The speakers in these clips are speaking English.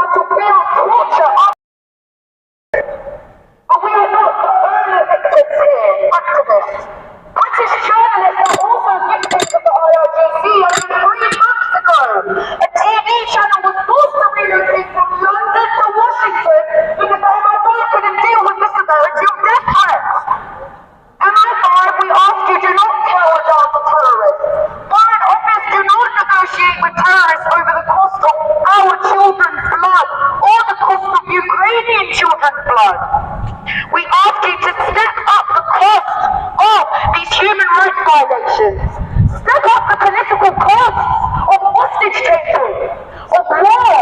trying to build torture up. But we are not the only victims here, activists. British journalists are also victims of the IRGC. Only 3 months ago, a TV channel was forced to relocate from London to Washington because the MI5 couldn't deal with the severity of death threats. MI5, we ask you, do not kill or down to terrorists. Foreign Office, do not negotiate with terrorists over the cost of our children's blood or the cost of Ukrainian children's blood. We ask you to step up the cost of these human rights violations. Step up the political costs of hostage taking, of war.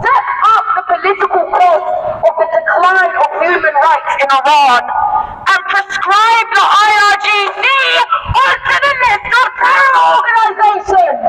Step up the political cost of the decline of human rights in Iran and prescribe the IRGC onto the list of terror organizations.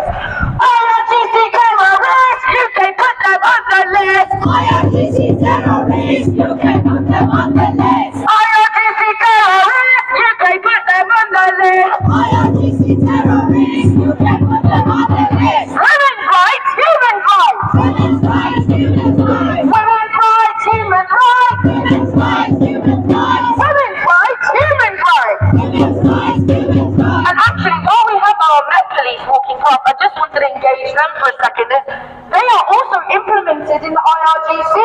IRGC terrorists, you can put them on the list. IRGC terrorists, you can put them on the list. IRGC terrorists, you can put them on the list. IRGC terrorists, you can put them on the list. Women's rights, human rights. Women's rights, human rights. Women's rights, human rights. Women's rights, human rights. Women's rights, human rights. Women's rights, human rights. And actually, while we have our Met Police walking past, I just wanted to engage them for a second. They are also implemented in the IRGC.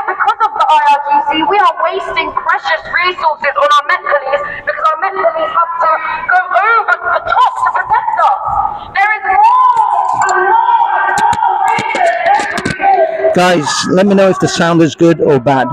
Because of the IRGC, we are wasting precious resources on our Met Police because our Met Police have to go over the top to protect us. There is more. Guys, let me know if the sound is good or bad.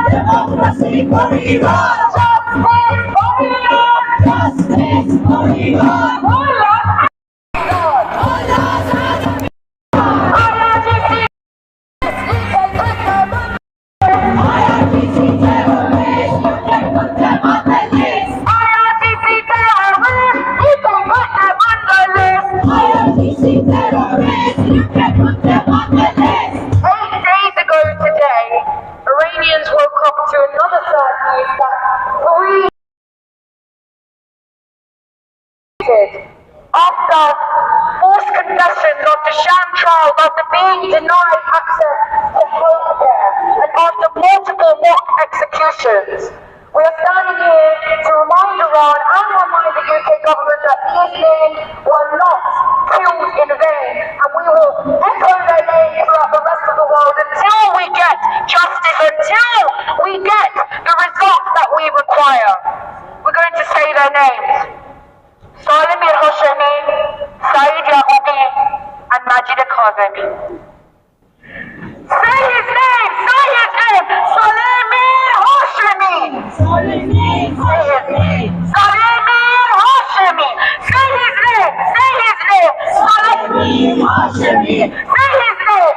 Democracy for Iran! Justice for Iran! IRGC terrorists, you can put them on the list! IRGC terrorists, you can put them on the list. IRGC terrorists, you can put them on the list! 8 days ago today, Iranians woke up to another sad news that 3 after forced confessions, after sham trials, after being denied access to healthcare, and after multiple mock executions. We are standing here to remind Iran and remind the UK government that these men were not killed in vain, and we will echo their names throughout the rest of the world until we get justice, until we get the results that we require. We're going to say their names. Salim al-Hashemi, Saeed Yahudi, and Majid Kazemi. Say his name! Say his name! Salim al-Hashemi! Say his name! Salim al-Hashemi! Say his name! Say his name! Salim al-Hashemi! Say his name! Say his name!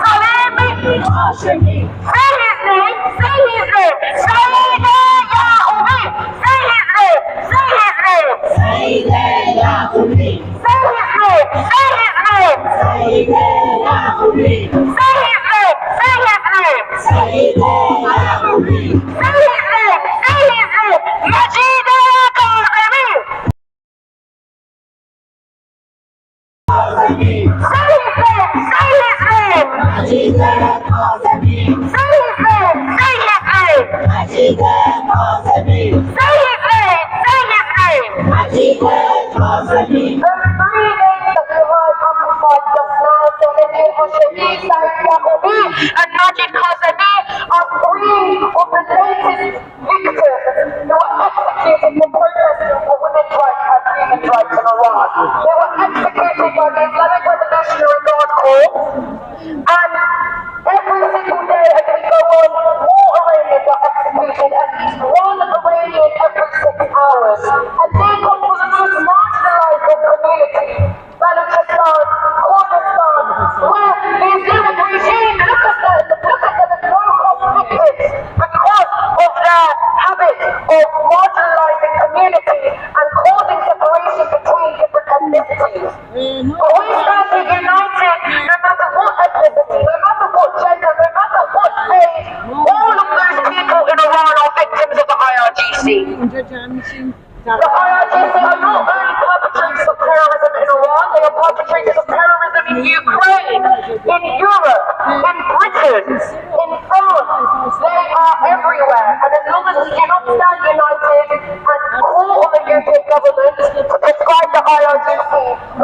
Salim al-Hashemi! Say his name! Say his name! Saeed Yahudi! Say his name! Say his name! Say And Najib Khazami are three of the latest victims who were executed for protesting for women's rights and human rights in Iran. They were executed by the Islamic Revolutionary Guard Corps, and every single day as we go on, more Iranians are executed, at least one Iranian every 6 hours. And they come from the most marginalized of communities, Balochistan, Kurdistan, where the Islamic regime, look at them as low-cost victims because of their habit of marginalizing communities and causing separation between different ethnicities. But we stand here united, no matter what ethnicity, no matter what gender, no matter what age, all of those people in Iran are victims of the IRGC. The IRGC are not only perpetrators of terrorism in Iran, they are perpetrators of terrorism in Ukraine, in Europe, in Britain, in France. They are everywhere. And as long as we do not stand united and call on the UK government to prescribe the IRGC,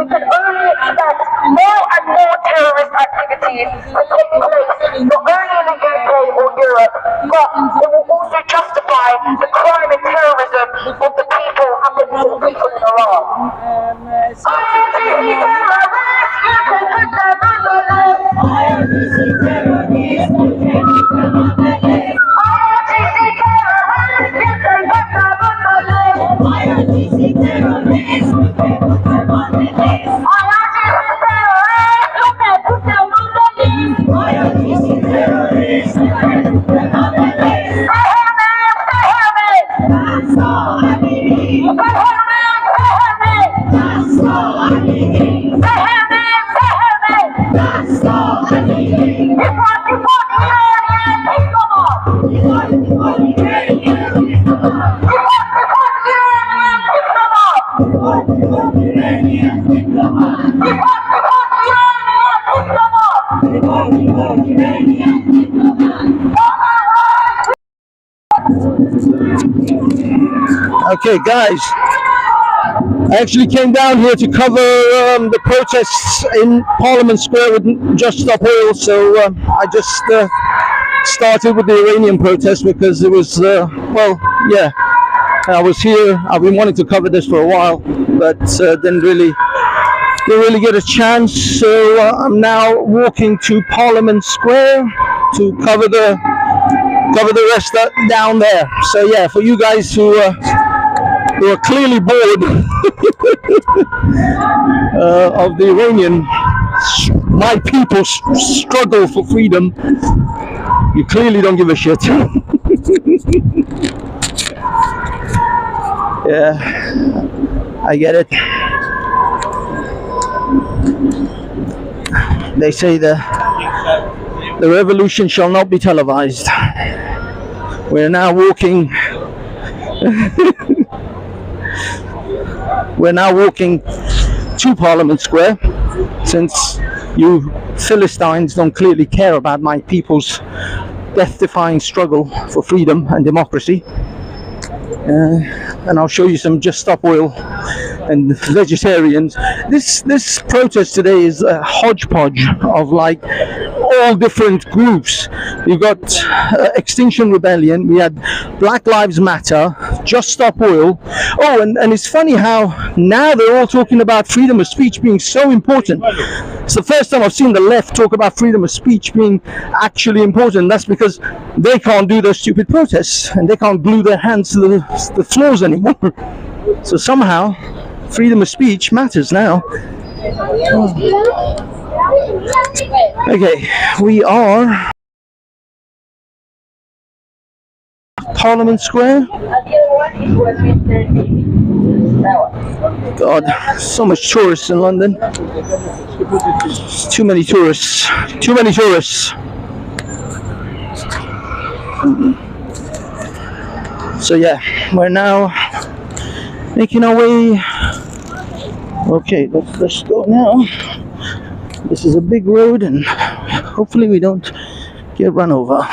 we can only expect more and more terrorist activities to take place, not only in the UK or Europe, but it will also justify the crime and terrorism of the people happening to the people in Iran. IRGC terrorists, you can put them on the list. IRGC terrorists, you can put them on the list. IRGC terrorists, you can put them on the list. IRGC terrorists, you can put them on the list. IRGC terrorists, you can put them on the list. IRGC terrorists, you can put them on the list. That's all I need. That's all I need. That's all I need. Okay, guys, I actually came down here to cover the protests in Parliament Square with Just Stop Oil, so I just started with the Iranian protest because it was, well, yeah, I was here. I've been wanting to cover this for a while, but didn't really get a chance, so I'm now walking to Parliament Square to cover the rest down there. So yeah, for you guys who are clearly bored of the Iranian, my people's struggle for freedom, you clearly don't give a shit. Yeah, I get it. They say the revolution shall not be televised. We're now walking to Parliament Square, since you Philistines don't clearly care about my people's death-defying struggle for freedom and democracy. And I'll show you some Just Stop Oil and vegetarians. This protest today is a hodgepodge of like all different groups. You've got Extinction Rebellion, we had Black Lives Matter, Just Stop Oil. Oh, and it's funny how now they're all talking about freedom of speech being so important. It's the first time I've seen the left talk about freedom of speech being actually important. That's because they can't do their stupid protests and they can't glue their hands to the floors anymore. So somehow freedom of speech matters now. Okay, we are Parliament Square. God, so much tourists in London. Too many tourists. Too many tourists. So yeah, we're now making our way. Okay, let's go now. This is a big road, and hopefully we don't get run over.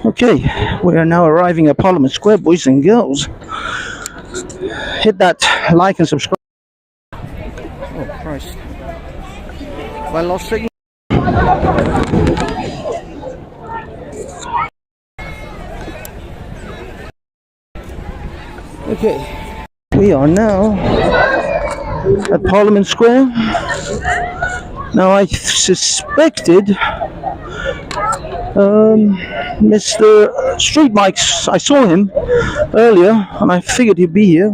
Okay, we are now arriving at Parliament Square, boys and girls. Hit that like and subscribe. Oh Christ! Well, lost signal. Okay, we are now at Parliament Square. Now I suspected Mr. Street Mike's, I saw him earlier and I figured he'd be here.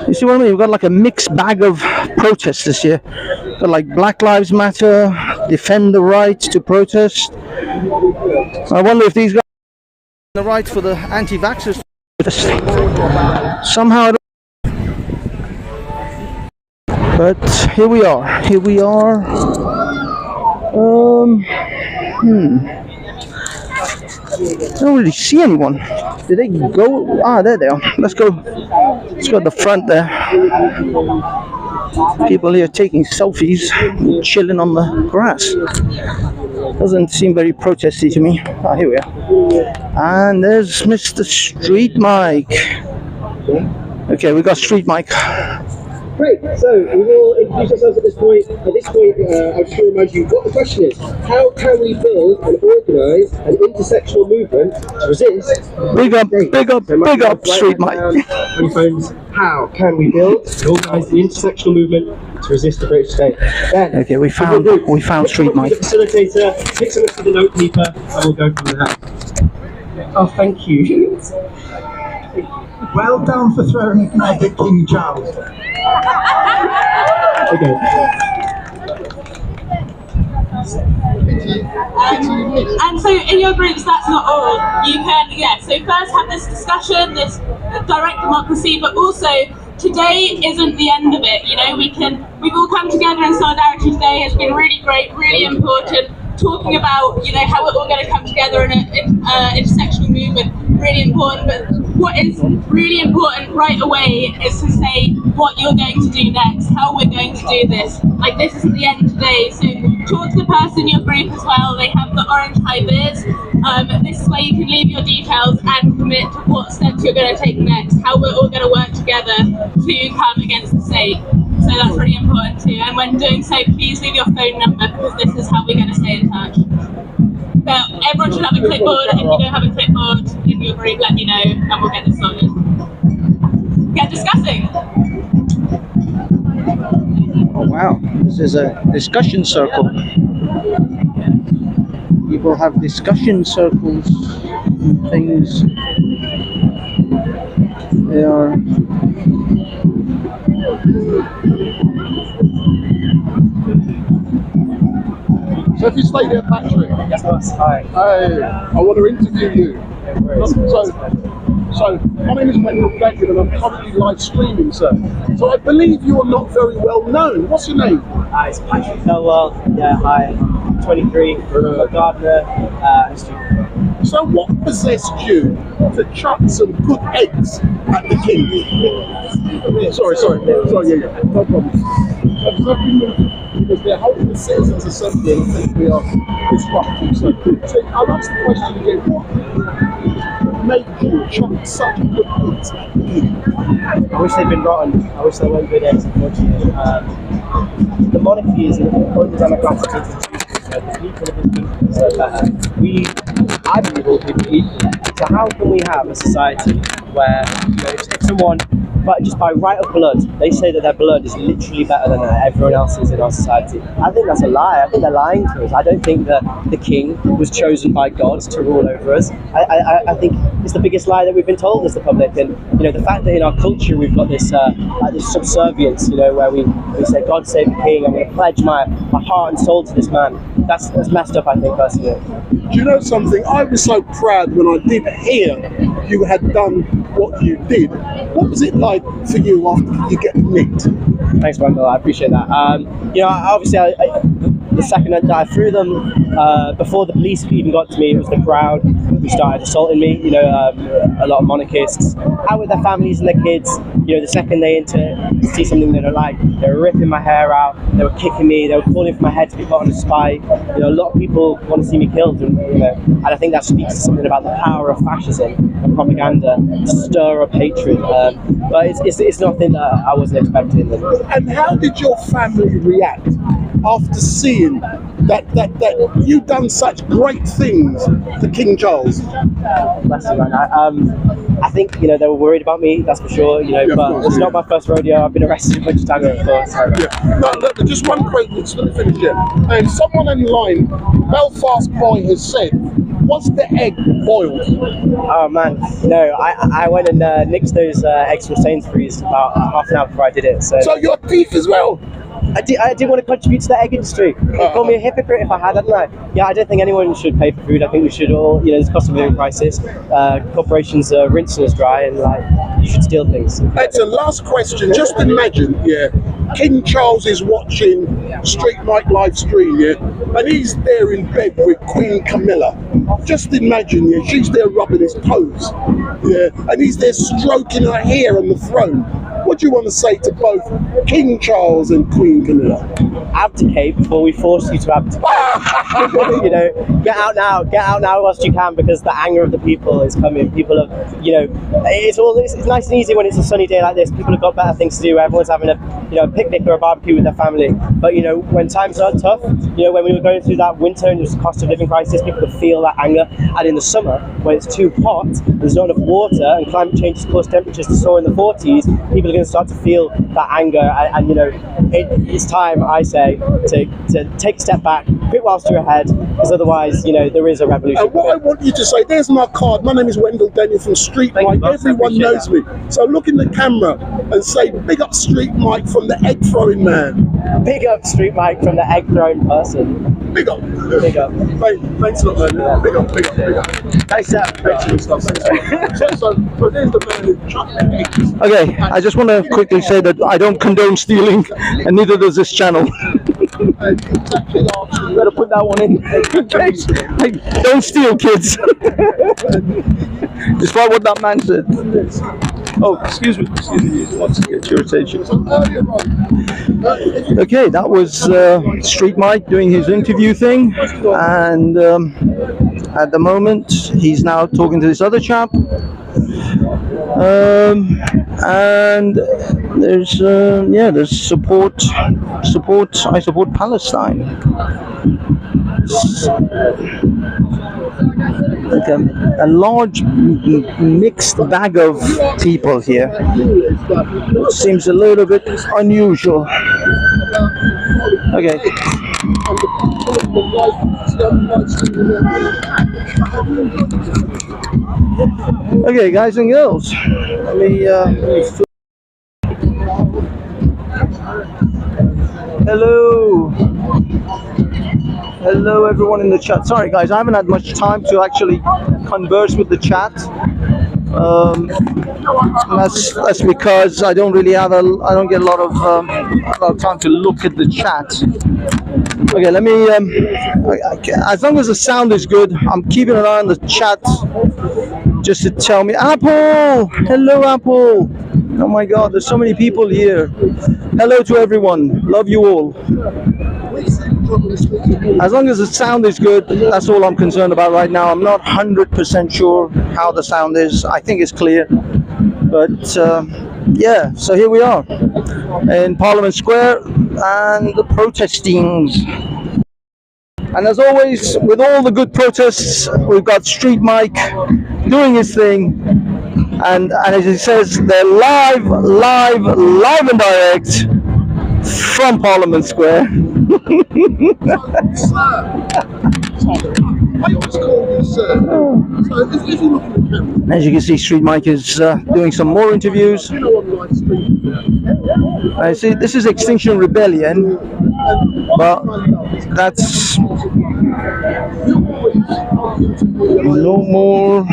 You see what I mean? We've got like a mixed bag of protests this year. Got like Black Lives Matter, defend the right to protest. I wonder if these guys the right for the anti-vaxxers to protest. Somehow. But here we are. Here we are. I don't really see anyone. Did they go? Ah, there they are. Let's go. Let's go to the front there. People here taking selfies, chilling on the grass. Doesn't seem very protesty to me. Ah, here we are. And there's Mr. Street Mike. Okay, we got Street Mike. Great, so we will introduce ourselves at this point. At this point, I just want to remind you what the question is. How can we build and organise an intersectional movement to resist? Big up, Street Mike. On phones, how can we build and organise an intersectional movement to resist the British state? Then, okay, we found Street Mike. The facilitator, pick someone to the note keeper, and we'll go from there. Oh, thank you. Well done for throwing an egg at King Charles. Okay. And so in your groups, that's not all. You can, so first have this discussion, this direct democracy, but also today isn't the end of it. You know, we've all come together in solidarity today. Has been really great, really important. Talking about, you know, how we're all going to come together in an intersectional movement, really important. But what is really important right away is to say what you're going to do next, how we're going to do this. Like, this isn't the end today, so talk to the person in your group as well. They have the orange high-vis. This is where you can leave your details and commit to what steps you're going to take next, how we're all going to work together to come against the state. So that's really important too. And when doing so, please leave your phone number, because this is how we're going to stay in touch. But everyone should have a clipboard. If you don't have a clipboard in your group, let me know and we'll get this sorted. Get discussing. Oh wow, this is a discussion circle. People have discussion circles, things. They are. So if you stay there, Patrick. Yes, boss. Hi. Hey, I want to interview you. So my name is Wendell Beckett and I'm currently live streaming, sir. So I believe you are not very well known. What's your name? It's Patrick Felwell. Yeah, hi. I'm 23, I'm a gardener and student. So what possessed you to chuck some good eggs at the king? Sorry, yeah, no problem. Because they're holding the citizens' assembly and I think we are disrupting. So I'll ask the question again. What made you chuck such good eggs at the king? I wish they'd been rotten. I wish they weren't good eggs, unfortunately. The monarchy is an undemocratic institution. The people of this country deserve better. I believe all people are equal. So how can we have a society where, you know, if someone but just by right of blood, they say that their blood is literally better than everyone else's in our society. I think that's a lie. I think they're lying to us. I don't think that the king was chosen by God to rule over us. I think it's the biggest lie that we've been told as the public. And the fact that in our culture we've got this this subservience, where we say, God save the king, I'm going to pledge my heart and soul to this man. That's messed up, I think, personally. Do you know something? I was so proud when I did hear you had done what you did. What was it like for you after you get nicked? Thanks, Wendell. I appreciate that. Obviously, the second I threw them, before the police even got to me, it was the crowd who started assaulting me. A lot of monarchists out with their families and their kids. The second they see something they don't like, they were ripping my hair out, they were kicking me, they were calling for my head to be put on a spike. A lot of people want to see me killed, and I think that speaks to something about the power of fascism and propaganda to stir up hatred. But it's nothing that I wasn't expecting. And how did your family react after seeing that you've done such great things to King Charles? Bless you, man. I think they were worried about me, that's for sure. But it's not my first rodeo. I've been arrested a bunch of times before. So. Yeah. No, just one question. Let's finish here. And someone in line, Belfast Boy, has said, was the egg boiled? Oh man, no. I went and nixed those eggs from Sainsbury's about half an hour before I did it. So you're a thief as well? I did want to contribute to the egg industry. They'd call me a hypocrite if I had, hadn't I? Yeah, I don't think anyone should pay for food. I think we should all, there's a cost of living crisis. Corporations are rinsing us dry, and you should steal things. It's a last question. Just imagine, King Charles is watching Street Mike live stream, and he's there in bed with Queen Camilla. Just imagine, she's there rubbing his toes, and he's there stroking her hair on the throne. What do you want to say to both King Charles and Queen Camilla? Abdicate before we force you to abdicate. Get out now whilst you can, because the anger of the people is coming. People have, it's nice and easy when it's a sunny day like this. People have got better things to do. Everyone's having a picnic or a barbecue with their family. But when times are tough, when we were going through that winter and there's a cost of living crisis, people could feel that anger. And in the summer, when it's too hot, there's not enough water, and climate change has caused temperatures to soar in the 40s. People are going to start to feel that anger, and it's time, I say, to take a step back, quit whilst you're ahead, because otherwise, there is a revolution. And what I want you to say, there's my card. My name is Wendell Daniel from Street Mike. Everyone knows me. So look in the camera and say, big up Street Mike from the egg throwing man. Big up Street Mike from the egg throwing person. Big up. Big up. Thanks a lot, man. Yeah. Big up. Thanks, sir. So there's the man who chucked the eggs. Okay, I just want to quickly say that I don't condone stealing, and neither does this channel. Better put that one in. Hey, don't steal, kids. Despite what that man said. Oh, excuse me. Let's get your attention. Okay, that was Street Mike doing his interview thing, and at the moment he's now talking to this other chap, and there's support. I support Palestine. Like a large mixed bag of people here. Seems a little bit unusual. Okay. Okay, guys and girls. Let me Hello everyone in the chat. Sorry guys, I haven't had much time to actually converse with the chat. That's because I don't really have I don't get a lot of time to look at the chat. Okay, let me as long as the sound is good, I'm keeping an eye on the chat just to tell me. Apple! Hello Apple! Oh my god, there's so many people here. Hello to everyone. Love you all. As long as the sound is good, that's all I'm concerned about right now. I'm not 100% sure how the sound is. I think it's clear. But yeah, so here we are in Parliament Square and the protesting. And as always, with all the good protests, we've got Street Mike doing his thing. And as it says, they're live and direct from Parliament Square. I always call you sir. So if you look at the camera, As you can see, Street Mike is doing some more interviews. you know on live stream. I see this is Extinction Rebellion, but that's no more.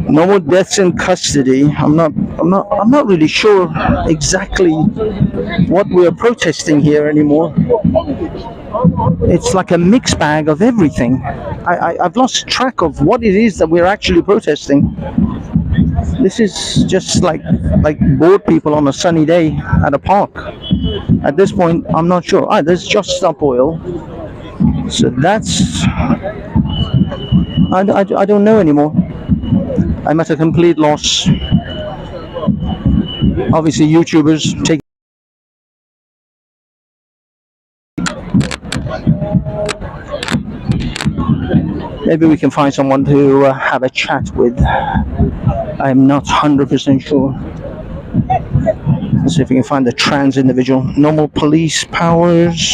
No more deaths in custody. I'm not really sure exactly what we are protesting here anymore. It's like a mixed bag of everything. I've lost track of what it is that we're actually protesting. This is just like bored people on a sunny day at a park. At this point, I'm not sure. There's Just Stop Oil. So that's I don't know anymore. I'm at a complete loss. Obviously, YouTubers take. Maybe we can find someone to have a chat with. I'm not 100% sure. Let's see if we can find a trans individual. Normal police powers.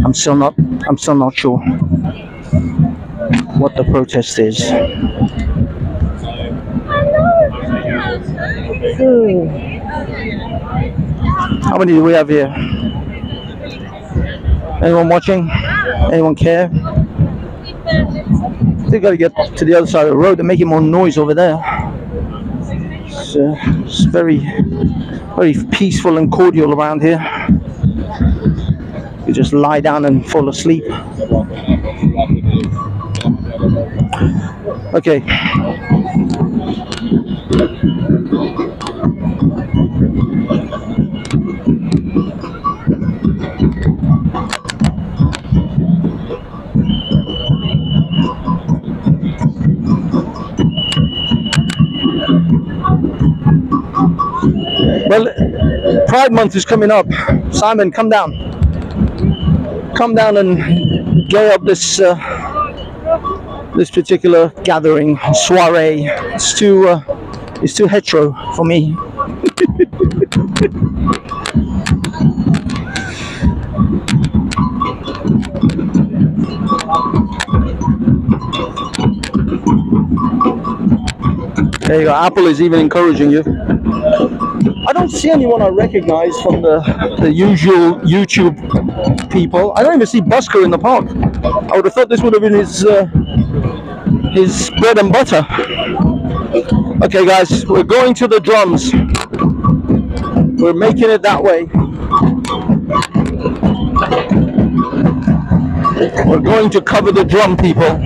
I'm still not sure what the protest is. How many do we have here? Anyone watching? Anyone care? Still got to get to the other side of the road. They're making more noise over there. It's very peaceful and cordial around here. You just lie down and fall asleep. Okay. Well, Pride Month is coming up. Simon, come down. Come down and gay up this this particular gathering, soiree. It's too hetero for me. There you go. Apple is even encouraging you. I don't see anyone I recognize from the usual YouTube people. I don't even see Busker in the park. I would have thought this would have been his bread and butter. Okay, guys, we're going to the drums. We're making it that way. We're going to cover the drum, people.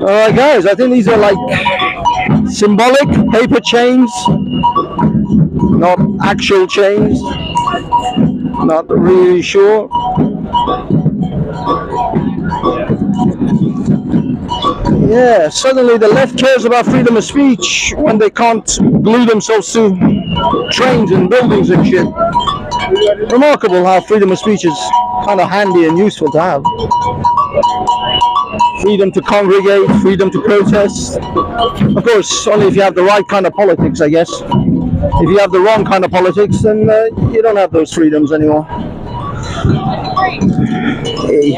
Alright guys, I think these are like symbolic paper chains, not actual chains. Not really sure. Yeah, suddenly the left cares about freedom of speech when they can't glue themselves to trains and buildings and shit. Remarkable how freedom of speech is kind of handy and useful to have. Freedom to congregate, freedom to protest. Of course, only if you have the right kind of politics, I guess. If you have the wrong kind of politics, then you don't have those freedoms anymore. Hey.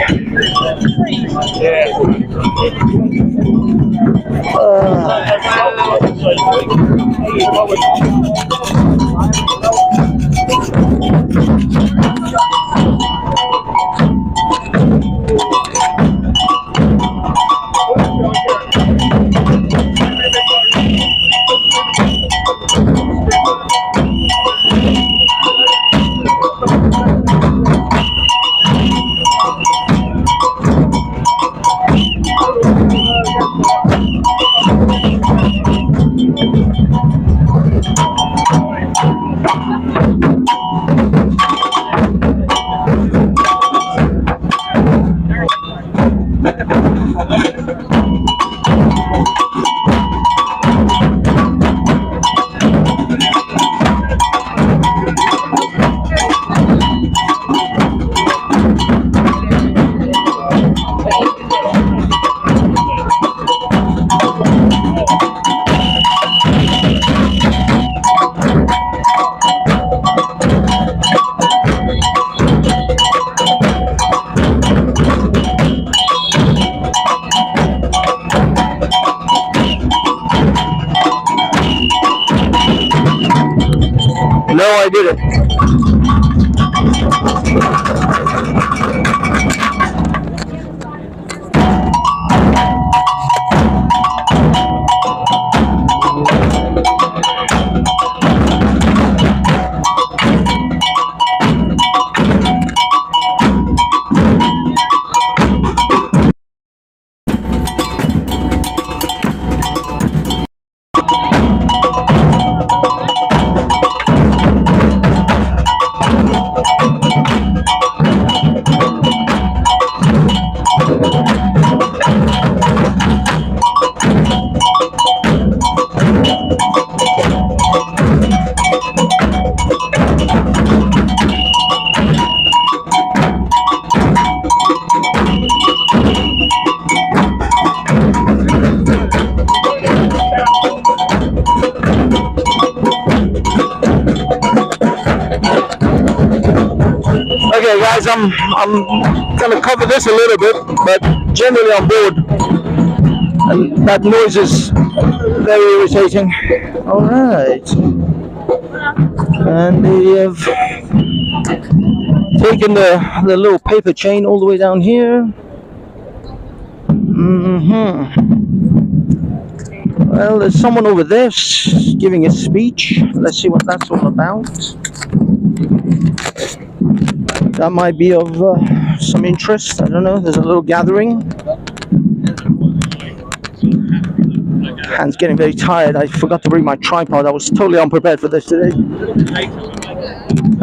No, I did it. Okay, guys, I'm gonna cover this a little bit, but generally I'm bored, and that noise is very irritating. All right, and they have taken the little paper chain all the way down here. Well, there's someone over there giving a speech. Let's see what that's all about. That might be of some interest. I don't know. There's a little gathering. Hand's getting very tired. I forgot to bring my tripod. I was totally unprepared for this today.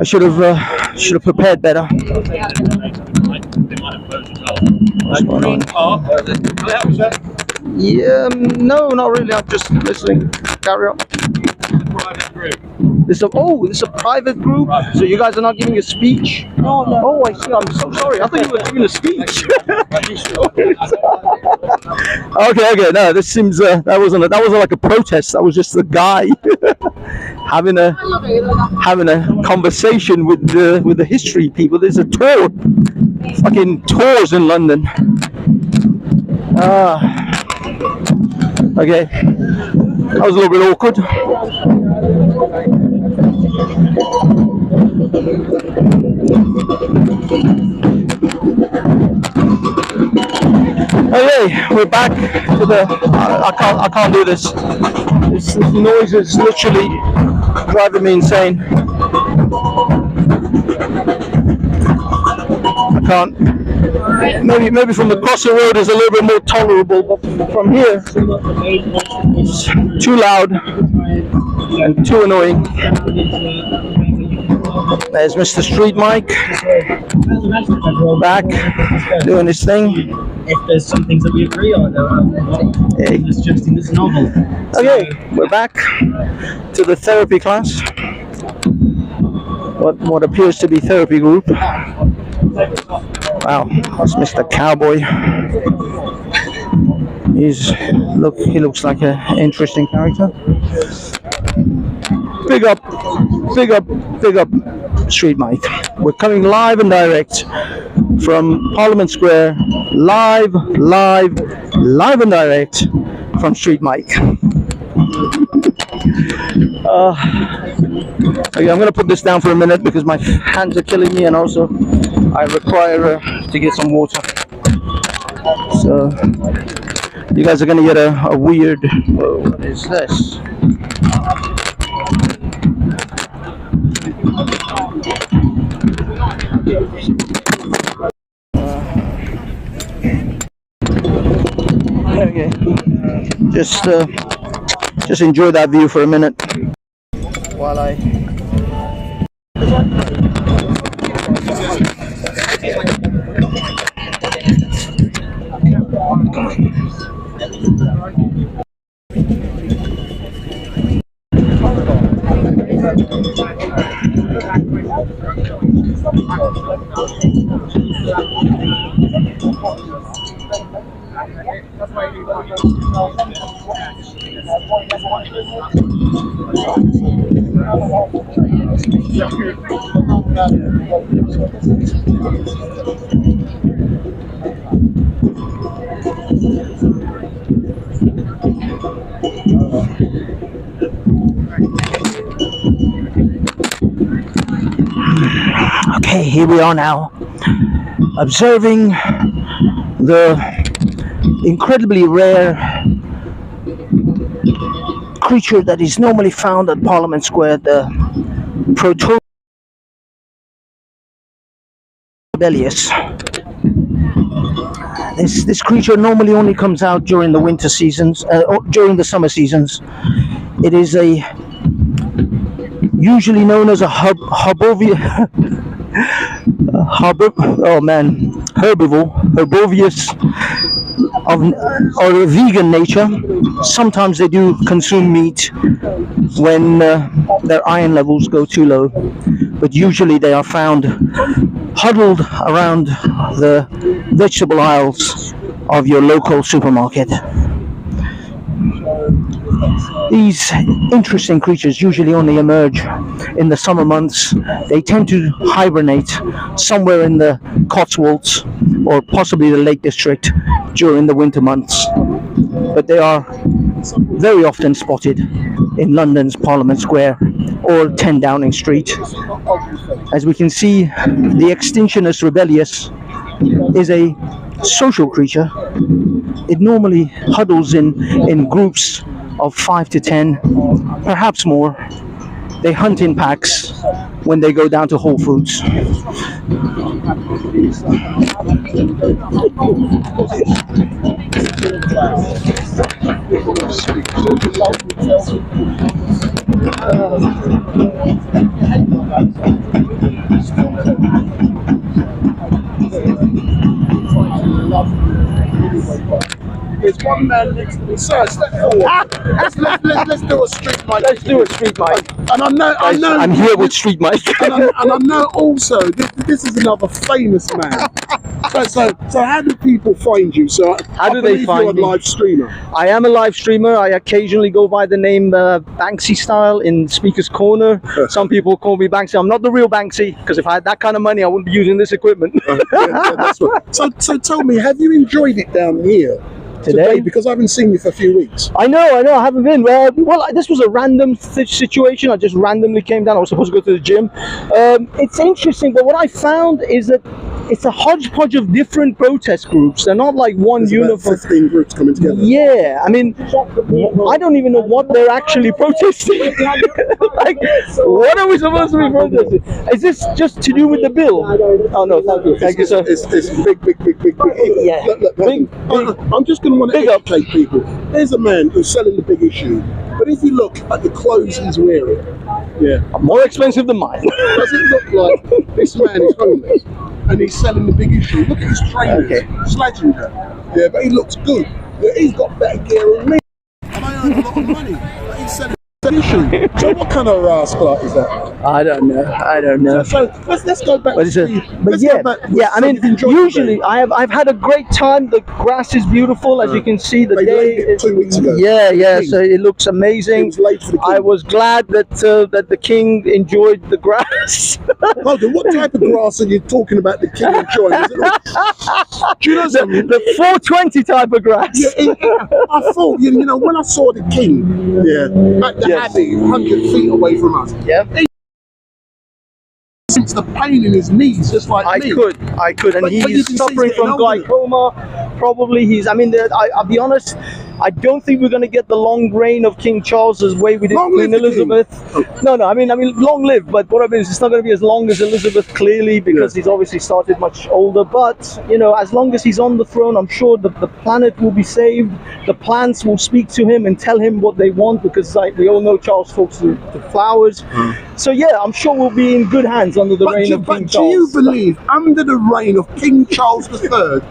I should have prepared better. What's going on? Yeah, no, not really. I'm just listening. Carry on. This is a private group. So you guys are not giving a speech? No. Oh, I see. I'm so sorry. I thought you were giving a speech. Okay. No, this seems that wasn't like a protest. That was just a guy having a conversation with the history people. There's a tour, fucking tours in London. Okay, that was a little bit awkward. Okay, we're back to the. I can't do this. This noise is literally driving me insane. I can't. Maybe from across the road is a little bit more tolerable, but from here it's too loud and too annoying. There's Mr. Street Mike back doing his thing. If there's some things that we agree on, it's just in this novel. Okay, we're back to the therapy class. What appears to be therapy group. Wow, that's Mr. Cowboy. He looks like an interesting character. Big up, Street Mike. We're coming live and direct from Parliament Square, live and direct from Street Mike. Okay, I'm gonna put this down for a minute because my hands are killing me, and also I require to get some water. So you guys are gonna get a weird. Whoa, what is this? Okay, just enjoy that view for a minute while I. Okay, here we are now, observing the incredibly rare creature that is normally found at Parliament Square, the Proteobelius. This creature normally only comes out during the winter seasons, or during the summer seasons. It is usually known as a herbivorous or a vegan nature. Sometimes they do consume meat when their iron levels go too low, but usually they are found huddled around the vegetable aisles of your local supermarket. These interesting creatures usually only emerge in the summer months. They tend to hibernate somewhere in the Cotswolds or possibly the Lake District during the winter months. But they are very often spotted in London's Parliament Square or 10 Downing Street. As we can see, the Extinctionist Rebellius is a social creature. It normally huddles in groups of 5 to 10, perhaps more. They hunt in packs when they go down to Whole Foods. There's one man next to me. Sir, step forward. Let's do a street mic. Let's do a street mic. And I know. I'm here with street mic. and I know also this is another famous man. So how do people find you? So How do they find you're a me? live streamer. I am a live streamer. I occasionally go by the name Banksy Style in Speaker's Corner. Some people call me Banksy. I'm not the real Banksy, because if I had that kind of money, I wouldn't be using this equipment. Yeah, that's right. So tell me, have you enjoyed it down here today? Because I haven't seen you for a few weeks. I know, I haven't been. Well, this was a random situation. I just randomly came down. I was supposed to go to the gym. It's interesting, but what I found is that it's a hodgepodge of different protest groups. They're not like one There's uniform. about 15 groups coming together. Yeah, I mean, I don't even know what they're actually protesting. Like, what are we supposed to be protesting? Is this just to do with the bill? Oh no, thank you, sir. It's big. Yeah. Look, I'm just going to want to educate people. There's a man who's selling the big issue, but if you look at the clothes he's wearing, yeah, More expensive than mine. does it look like this man is homeless and he's selling the big issue? Look at his trainers, Slazenger. Yeah, but he looks good. Yeah, he's got better gear than me, and I earn a lot of money. But he's selling the issue. So what kind of rascal is that? I don't know. So let's go back. But it's to but yeah. I mean, usually I've had a great time. The grass is beautiful, as you can see. The They day laid it 2 weeks ago. Yeah. So it looks amazing. It was late for the king. I was glad that that the king enjoyed the grass. Hold on, what type of grass are you talking about the king enjoying? Is it do you know something? The 420 type of grass. Yeah, I thought, you know, when I saw the king, at the Abbey, 100 feet away from us, Yeah. since the pain in his knees, just like I me. could, and But you he's can see suffering he's from getting older. glaucoma. Probably he's. I mean, I'll be honest. I don't think we're going to get the long reign of King Charles's way we did Long Queen live the king. Elizabeth. No. I mean, long live. But what I mean is, it's not going to be as long as Elizabeth, clearly, because he's obviously started much older. But you know, as long as he's on the throne, I'm sure that the planet will be saved. The plants will speak to him and tell him what they want, because like we all know, Charles talks to flowers. So yeah, I'm sure we'll be in good hands under the reign of King But do you Charles. believe, under the reign of King Charles III,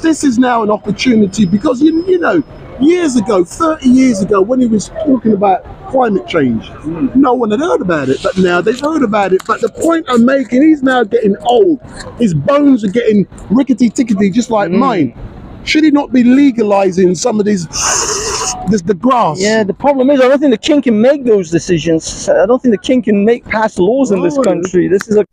this is now an opportunity, because you know, years ago, 30 years ago, when he was talking about climate change, no one had heard about it, but now they've heard about it. But the point I'm making, he's now getting old. His bones are getting rickety-tickety, just like mine. Should he not be legalizing some of these, the grass? Yeah, the problem is, I don't think the king can make those decisions. I don't think the king can pass laws in this country. This is a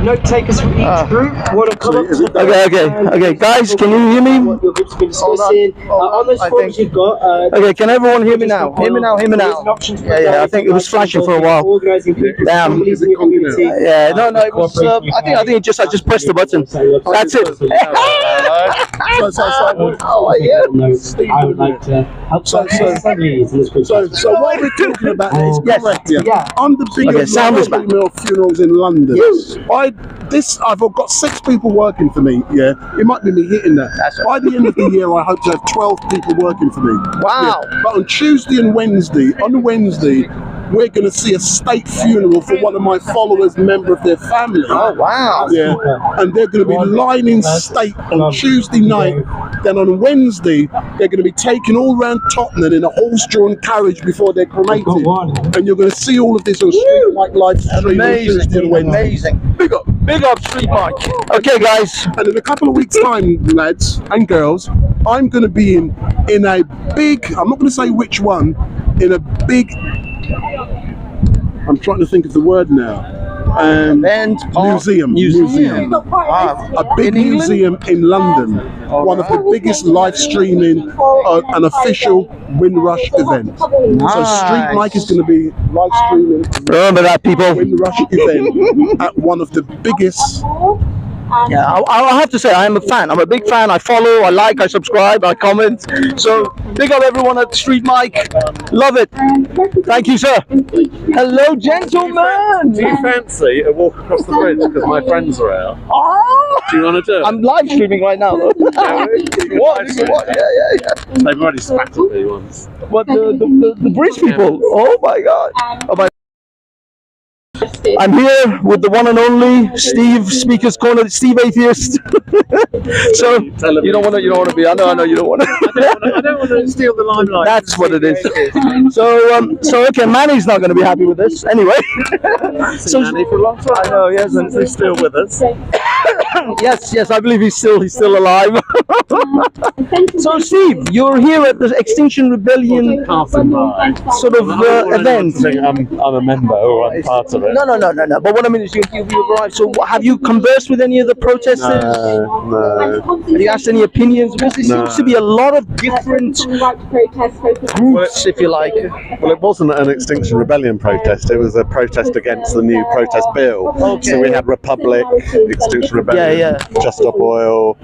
note takers from each group want to come up to the Okay, guys, can you hear me? What your group's been discussing. On those forms you've got. Okay, can everyone hear me now? Hear me now. Yeah, I think it was flashing for a while. Damn. Yeah, no, it was. I think I just pressed the button. That's it. Oh yeah. I would like to help So what we're talking about is correct. Yeah. I'm the biggest female funerals in London. Yes. I've got 6 people working for me. Yeah, it might be me hitting that. By the end of the year, I hope to have 12 people working for me. Wow. Yeah. But on Tuesday and Wednesday, we're going to see a state funeral for one of my followers, member of their family. Oh wow. Yeah, and they're going to be lying in state on Tuesday night. Then on Wednesday, they're going to be taken all around Tottenham in a horse-drawn carriage before they're cremated. And you're going to see all of this on Street Mike live stream on Tuesday and Wednesday. Amazing. Big up, Street Mike. Okay, guys. And in a couple of weeks' time, lads and girls, I'm going to be in a big, I'm not going to say which one, in a big, I'm trying to think of the word now. Museum. A big museum in London. One of the biggest live streaming, an official Windrush event. So Street Mike is going to be live streaming. Remember that, people. Windrush event at one of the biggest. Yeah, I have to say I am a fan. I'm a big fan. I follow, I like, I subscribe, I comment. So big up everyone at Street Mike. Love it. Thank you, sir. Hello, gentlemen. Do you fancy a walk across the bridge because my friends are out? Oh, Do you want to do it? I'm live streaming right now. Though. What? Yeah. They've already spat at me once. What the bridge people? Oh my god. Oh my. I'm here with the one and only Steve, Speaker's Corner, Steve Atheist. So you don't want to be. I know you don't want to. I don't want to steal the limelight. That's what it is. So okay, Manny's not going to be happy with this anyway. So Manny for a long time. I know, yes, and He's still with us. yes, I believe he's still alive. So Steve, you're here at the Extinction Rebellion sort of event. I'm a member or I'm part of it. No. But what I mean is, you've arrived. So, have you conversed with any of the protesters? No. Have you asked any opinions? Because there seems to be a lot of different groups, if you like. Well, it wasn't an Extinction Rebellion protest. It was a protest against the new protest bill. Okay. So we had Republic, Extinction Rebellion, Just Stop Oil,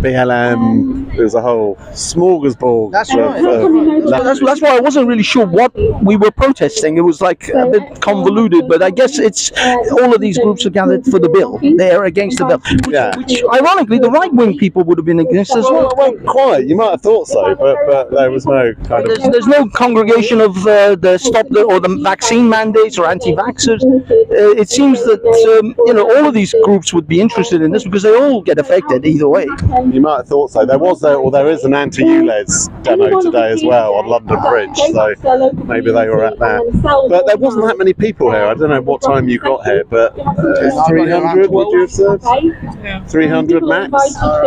BLM. There was a whole smorgasbord. That's right. That's why I wasn't really sure what we were protesting. It was like a bit convoluted, but I guess it's all of these groups are gathered for the bill. They're against the bill, which ironically the right-wing people would have been against as well. Well, quite. You might have thought so, but there was no kind of. There's no congregation of the vaccine mandates or anti-vaxxers. It seems that all of these groups would be interested in this because they all get affected either way. You might have thought so. There is an anti-ULEZ demo today as well on London Bridge, so maybe they were at that. But there wasn't that many people here. I don't know what time you got here, but 300, would you have said? 300 max,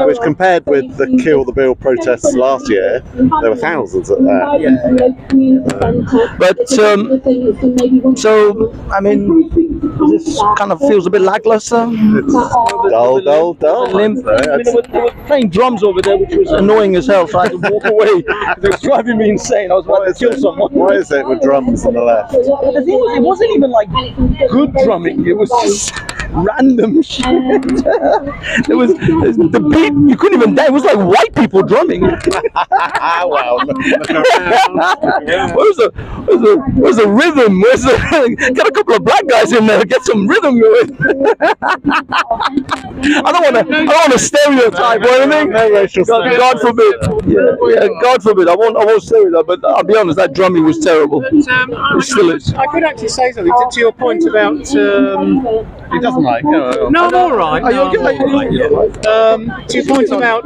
which compared with the Kill the Bill protests last year, there were thousands at that. So, I mean, this kind of feels a bit lackluster. It's dull. They were playing drums over there, which was annoying as hell, so I had to walk away. It was driving me insane. I was about to kill someone. Why is it with drums on the left? The thing was, it wasn't even like good drumming. It was just random shit. There was the beat. You couldn't even dance. It was like white people drumming. Wow. Where's the rhythm? Got a couple of black guys in there. Get some rhythm going. I don't want to stereotype or anything. God forbid. Yeah, God forbid. I won't stereotype. But I'll be honest, that drumming was terrible. It still is. I could actually say something to your point about. He doesn't like. No, I'm all right. Are you okay? To your point about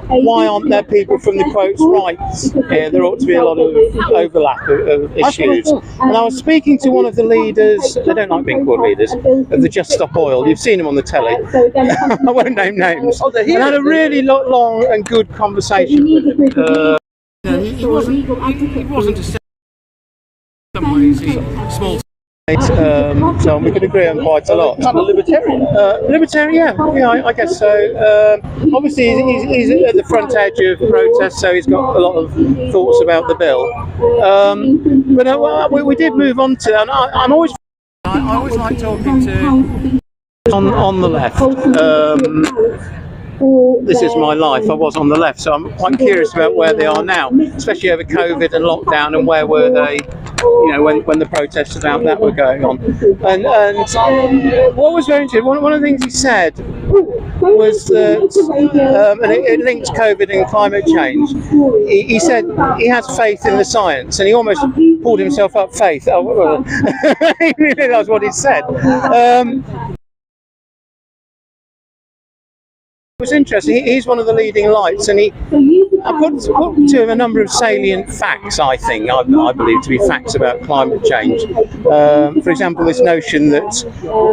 why aren't there people from the quotes rights? There ought to be a lot of overlap of issues. And I was speaking to one of the leaders. They don't like being called leaders of the Just Stop Oil. You've seen him on the telly. I won't name names. Oh, they're here. And I had a really long and good conversation with him. He wasn't to say some ways small So we could agree on quite a lot. Kind of libertarian. Libertarian, yeah, I guess so. Obviously, he's at the front edge of protest, so he's got a lot of thoughts about the bill. But we did move on to, and I always like talking to on the left. This is my life. I was on the left, so I'm quite curious about where they are now, especially over COVID and lockdown, and where were they, when the protests about that were going on. And what was very interesting, one of the things he said was that, and it linked COVID and climate change. He said he has faith in the science, and he almost pulled himself up faith. He really knows what he said. It was interesting. He's one of the leading lights, and I put to him a number of salient facts. I believe to be facts about climate change. For example, this notion that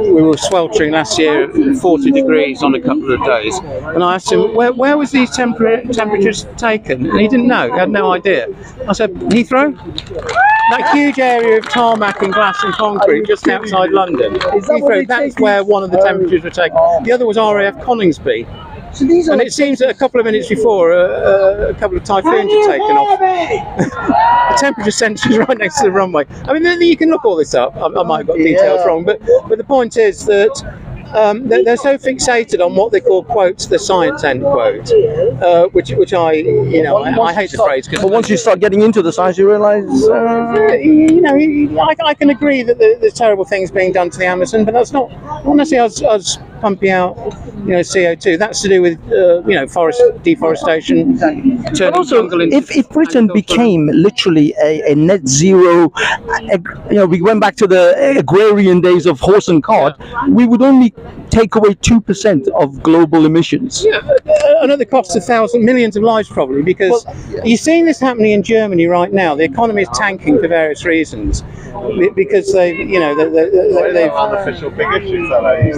we were sweltering last year at 40 degrees on a couple of days, and I asked him where was these temperatures taken, and he didn't know. He had no idea. I said, Heathrow. That huge area of tarmac and glass and concrete just outside London. Heathrow, that's where one of the temperatures were taken. The other was RAF Coningsby. And it seems that a couple of minutes before, a couple of typhoons had taken off. The temperature sensor is right next to the runway. I mean, you can look all this up. I might have got details wrong, but the point is that they're so fixated on what they call quotes, the science end quote, which I hate the phrase. But once you start getting into the science, you realise, I can agree that there's terrible things being done to the Amazon, but that's not necessarily us pumping out, CO2. That's to do with, forest deforestation. But also, if Britain became literally a net zero, we went back to the agrarian days of horse and cart, we would only take away 2% of global emissions. Yeah, another cost millions of lives probably, because you're seeing this happening in Germany right now. The economy is tanking for various reasons, because they've unofficial big issues, are they?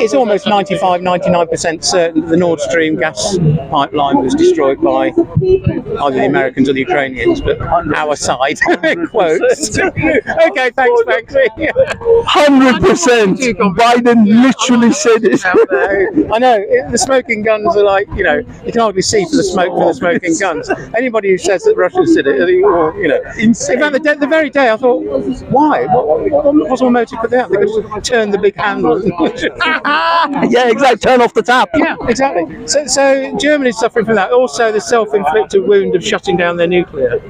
It's almost 99% certain that the Nord Stream gas pipeline was destroyed by either the Americans or the Ukrainians, but our side, quotes. Okay, thanks, Maxie. 100%! Biden literally said it. I know, the smoking guns are like, you can hardly see for the smoking guns. Anybody who says that Russia did it, insane. In fact, the very day I thought, why? What was my motive for that? They could just turn the big handle. Yeah, exactly. Turn off the tap. Yeah, exactly. So Germany's suffering from that. Also, the self-inflicted wound of shutting down their nuclear.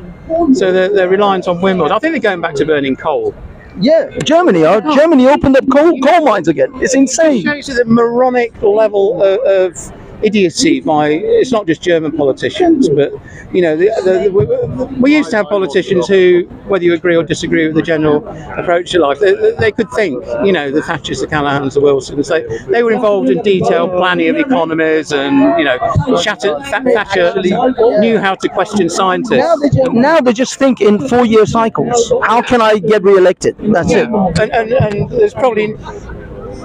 So they're reliant on windmills. I think they're going back to burning coal. Yeah, Germany opened up coal mines again. It's insane. It shows you the moronic level of idiocy by, it's not just German politicians, but we used to have politicians who, whether you agree or disagree with the general approach to life, they could think, the Thatchers, the Callahans, the Wilsons, they were involved in detailed planning of economies, and Thatcher knew how to question scientists. Now they just think in 4-year cycles. How can I get re-elected? That's it. And there's probably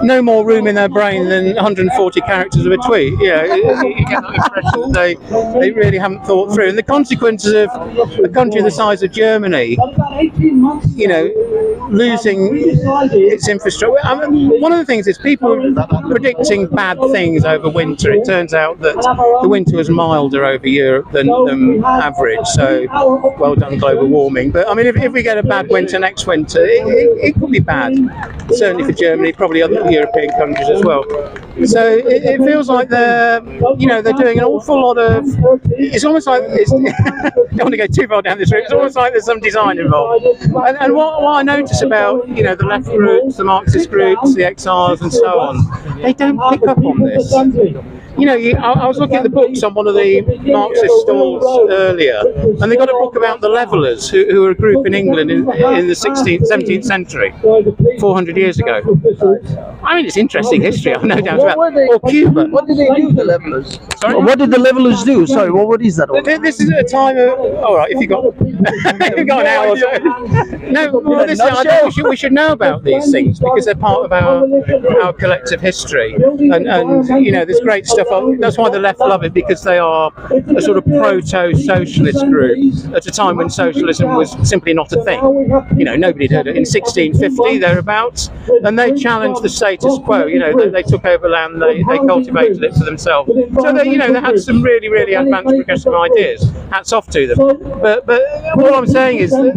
no more room in their brain than 140 characters of a tweet. You get that impression that they really haven't thought through. And the consequences of a country the size of Germany, losing its infrastructure. I mean, one of the things is people are predicting bad things over winter. It turns out that the winter was milder over Europe than average. So, well done, global warming. But I mean, if we get a bad winter next winter, it could be bad. Certainly for Germany, probably other European countries as well. So it feels like they're doing an awful lot of. It's almost like don't want to go too far down this route. It's almost like there's some design involved. And what I notice about the left groups, the Marxist groups, the XRs, and so on, they don't pick up on this. I was looking at the books on one of the Marxist stalls earlier, and they got a book about the Levellers, who were a group in England in the 16th, 17th century, 400 years ago. I mean, it's interesting history, I've no doubt about it. Or Cuba. What did they do, the levelers? Sorry? What did the levelers do? Sorry, what is that all? This is a time of. All right, if you got, if you got an hour or so. No, well, this, I think we should know about these things because they're part of our collective history, and you know, there's great stuff. That's why the left love it, because they are a sort of proto-socialist group at a time when socialism was simply not a thing. You know, nobody had it in 1650 thereabouts, and they challenged the status quo. You know, they took over land, they cultivated it for themselves. So they, you know, they had some really, really advanced progressive ideas. Hats off to them. But all I'm saying is that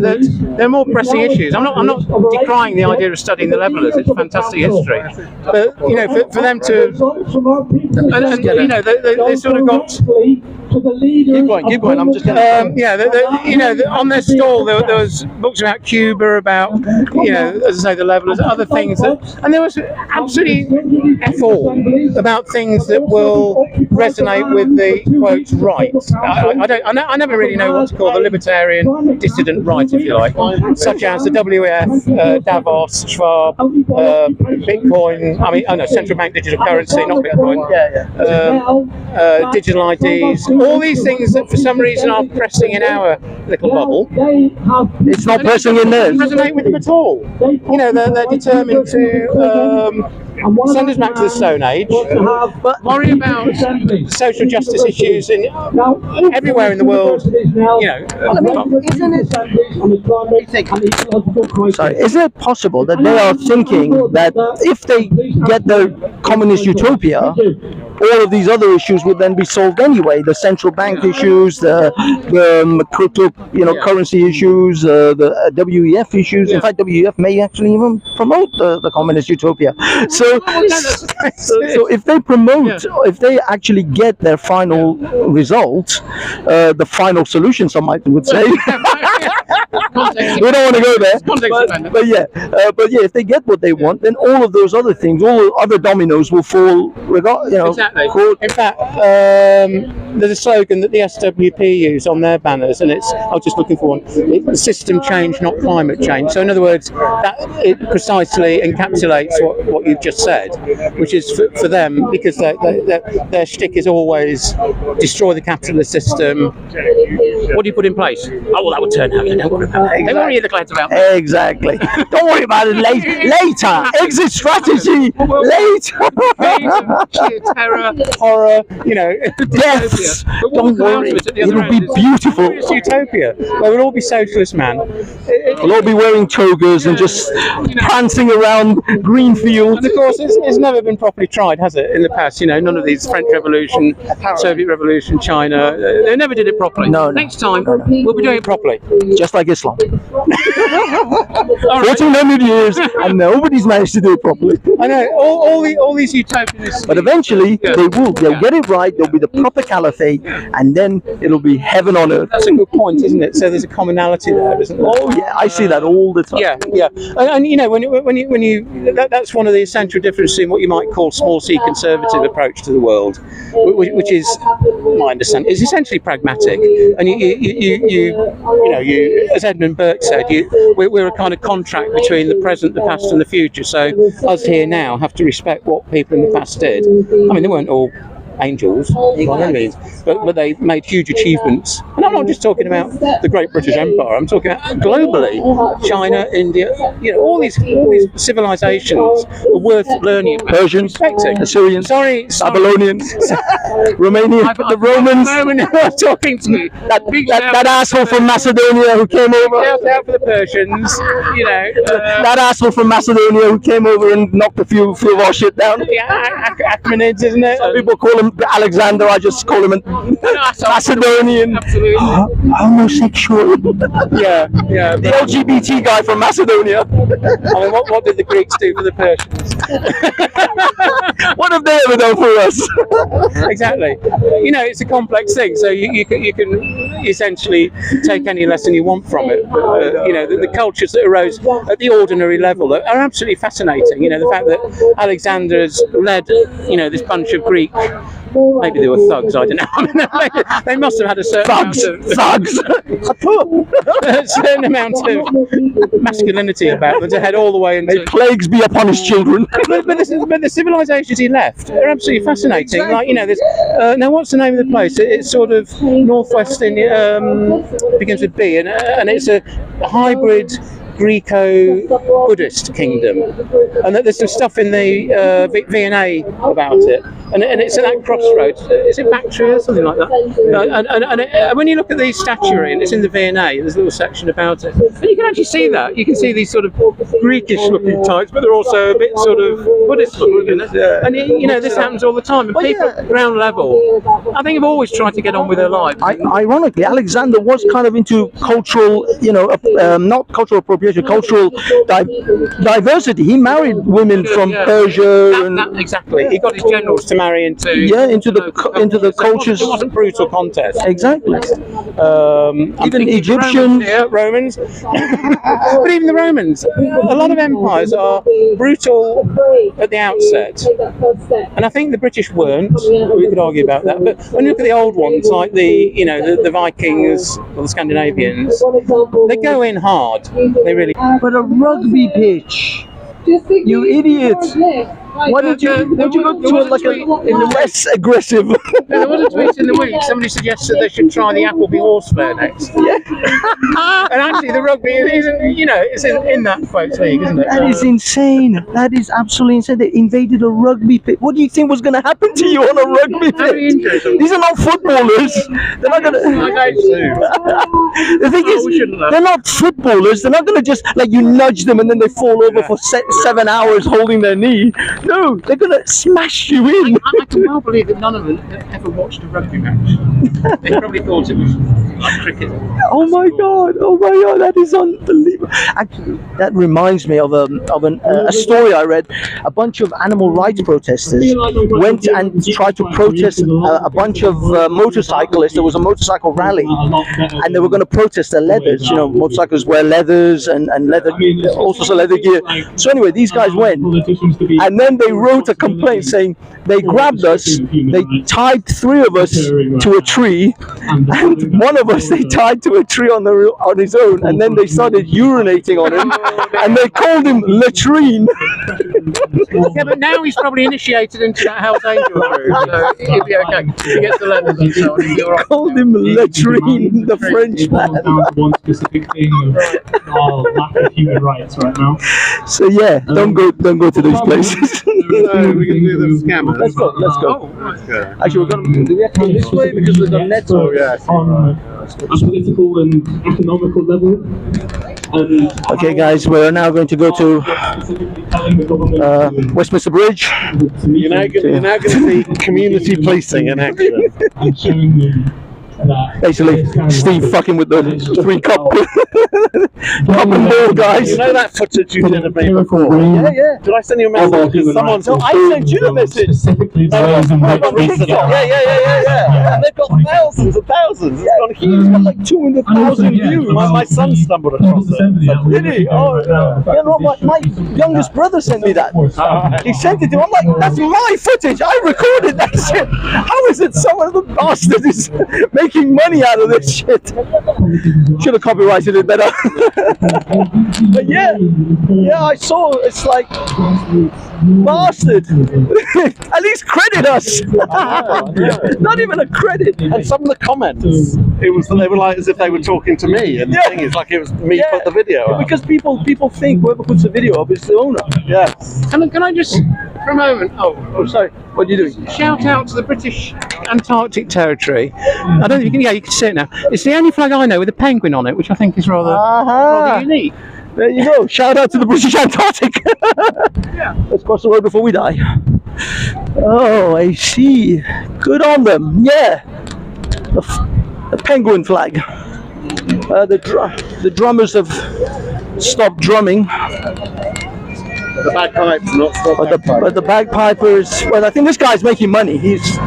there are more pressing issues. I'm not decrying the idea of studying the levelers. It's fantastic history. But you know, for them to, and you know, they sort of got. Keep going. I'm just going. You know, on their stall there was books about Cuba, about, you know, as I say, the levelers, other things and there was absolutely F all about things that will resonate with the quote right. I never really know what to call the libertarian dissident right, if you like, such as the WEF, Davos, Schwab, Bitcoin. I mean, no, central bank digital currency, not Bitcoin. Digital IDs. All these things that for some reason are pressing in our little bubble. It's not pressing in theirs. Resonate with them at all. You know, they're determined to send us back to the Stone Age, but worry about social justice issues in everywhere in the world. You know, Sorry, is it possible that they are thinking that if they get the communist utopia, all of these other issues would then be solved anyway? The central bank issues, the crypto, currency issues, the WEF issues. In fact, WEF may actually even promote the communist utopia. So if they promote, if they actually get their final result, the final solution, some would say. We don't want to go there, but yeah, if they get what they want, then all of those other things, all other dominoes will fall. Exactly. In fact, there's a slogan that the SWP use on their banners, and it's, I was just looking for one, it's system change, not climate change. So in other words, that it precisely encapsulates what you've just said, which is for them, because their shtick is always destroy the capitalist system. What do you put in place? Oh, well, that would turn out. Don't worry about it. Don't worry the clouds about that. Exactly. Don't worry about it later. Exit strategy later. Sheer terror, horror, you know, deaths. Don't worry. It'll be beautiful. It's utopia. We'll all be socialist, man. We'll all be wearing togas and just prancing around green fields. And of course, it's never been properly tried, has it, in the past? You know, none of these French Revolution, Soviet Revolution, China, they never did it properly. No. Next time, we'll be doing it properly. Just like Islam. 1400 years and nobody's managed to do it properly. I know, all these utopians. But eventually, they will. They'll get it right. There'll be the proper caliphate, and then it'll be heaven on earth. That's a good point, isn't it? So there's a commonality there, isn't there? Oh yeah, I see that all the time. Yeah. And you know, when you that's one of the essential differences in what you might call small C conservative approach to the world, which is, my understanding, is essentially pragmatic. And you as Edmund Burke said, we're a kind of contract between the present, the past, and the future. So us here now have to respect what people in the past did. I mean, they weren't all angels by any means, but they made huge achievements. And I'm not just talking about the Great British Empire. I'm talking about globally, China, India. You know, all these civilizations are worth learning about. Persians, Assyrians, Babylonians, Romania, the Romans. I'm talking to you. That asshole from Macedonia who came over. Shout out for the Persians. You know, that asshole from Macedonia who came over and knocked a few of our shit down. Yeah, Achaemenids, isn't it? Some people call him Alexander. I just call him Macedonian. Absolutely. Homosexual. Yeah. The LGBT guy from Macedonia. I mean, what did the Greeks do for the Persians? What have they ever done for us? Exactly. You know, it's a complex thing. So you can essentially take any lesson you want from it. But, you know, the cultures that arose at the ordinary level are absolutely fascinating. You know, the fact that Alexander's led, you know, this bunch of Greek maybe they were thugs, I don't know. I mean, they must have had a certain Thugs! a certain amount of masculinity about them to head all the way into... May plagues be upon his children. but the civilisations he left are absolutely fascinating. Like, you know, there's now what's the name of the place? It's sort of northwestern, begins with B, and it's a hybrid Greco-Buddhist kingdom, and that there's some stuff in the V&A about it, and it's at that crossroads. Is it Bactria or something like that? And when you look at the statuary, and it's in the V&A, there's a little section about it, and you can actually see that. You can see these sort of Greekish-looking types, but they're also a bit sort of Buddhist-looking. And you know, this happens all the time. And people at ground level, I think, have always tried to get on with their lives. Ironically, Alexander was kind of into cultural, not cultural appropriation, cultural diversity. He married women from Persia, exactly. He got his generals to marry into the cultures. It wasn't brutal contest. Exactly. Even Egyptian Romans. But even the Romans, a lot of empires are brutal at the outset, and I think the British weren't. We could argue about that, but when you look at the old ones, like the Vikings or the Scandinavians, they go in hard. They really. But a rugby pitch. You idiot! Why did you go to it like a less aggressive? There was a tweet in the week. Somebody suggested they should try the Appleby Horse Fair next. Yeah. And actually, the rugby isn't. It's in that quotes league, isn't it? That is insane. That is absolutely insane. They invaded a rugby pitch. What do you think was going to happen to you on a rugby pitch? These are not footballers. They're not going to. The thing is, they're not footballers. They're not going to just you nudge them and then they fall over for 7 hours holding their knee. No, they're going to smash you in. I can well believe that none of them ever watched a rugby match. They probably thought it was like cricket. Oh my god, that is unbelievable. Actually, that reminds me of a story I read. A bunch of animal rights protesters went and tried to protest a bunch of motorcyclists. There was a motorcycle rally, and they were going to protest their leathers. Motorcyclists wear leathers and leather, all sorts of leather gear. So anyway, these guys went, and then they wrote a complaint saying they grabbed us, they tied 3 of us to a tree, and one of us they tied to a tree on his own, and then they started urinating on him, and they called him latrine. Yeah, but now he's probably initiated into that Hell's Angel group, so he'll be okay. He gets the leathers and so on. He'll be all right. Called him latrine, the French man. One specific thing of lack of human rights right now. So yeah, don't go to those places. No, we can do the scammer. Let's go. Okay. Actually, we're going to go this way because we've got network. On a political and economical level. Okay, guys, we're now going to go to Westminster Bridge. You're now going to see community policing in action. And showing them Basically, Steve fucking with the 3 cup and ball guys. You know that footage you did of me before? Yeah. Did I send you a message? Because someone's... No, I sent you the message. Specifically those in which Yeah. And they've got thousands and thousands. It's gone huge. It's got like 200,000 views. My son stumbled across it. Did he? My youngest brother sent me that. He sent it to me. I'm like, that's my footage. I recorded that shit. How is it some of the bastard is making money out of this shit? Should have copyrighted it better. But yeah, I saw. It's like, bastard. At least credit us. Not even a credit. And some of the comments, they were like as if they were talking to me, and the thing is like it was me put the video up. Because people think whoever puts the video up is the owner. Yeah. Can I just, for a moment, Oh, sorry. What are you doing? shout out to the British Antarctic Territory. I don't think you can see it now. It's the only flag I know with a penguin on it, which I think is rather unique. There you go. Shout out to the British Antarctic. Let's cross the road before we die. Oh, I see. Good on them. Yeah. The penguin flag. The drummers have stopped drumming. The bagpipes not stopped. But the bagpipers. Well, I think this guy's making money. He's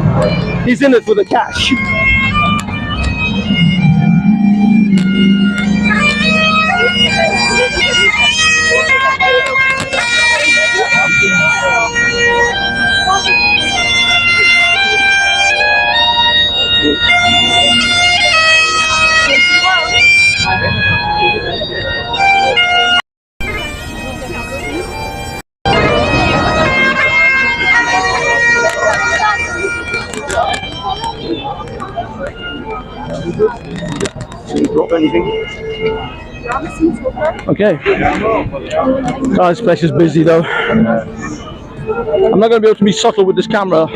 in it for the cash. Okay. Oh, this place is busy though. I'm not going to be able to be subtle with this camera,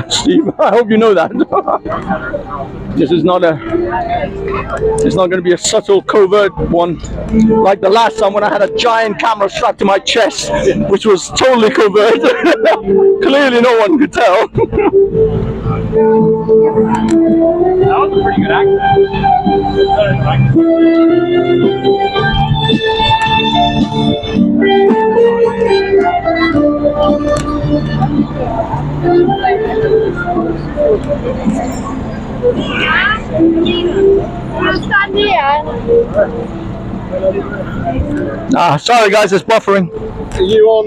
Steve. I hope you know that. This is not a. It's not going to be a subtle, covert one, like the last time when I had a giant camera strapped to my chest, which was totally covert. Clearly, no one could tell. That was a pretty good accent. Sorry guys, it's buffering. Are you on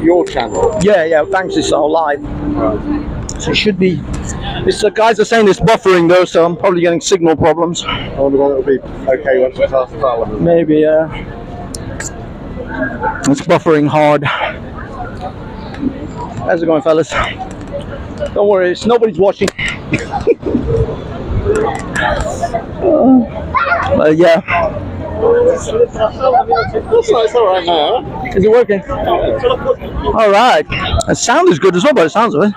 your channel? Yeah, thanks, it's all live. So it should be. The guys are saying it's buffering though, so I'm probably getting signal problems. I wonder whether it'll be okay once we pass Parliament. Maybe, yeah. It's buffering hard. How's it going, fellas? Don't worry, nobody's watching. Yeah. It's alright now. Is it working? Alright. The sound is good as well by the sounds of it.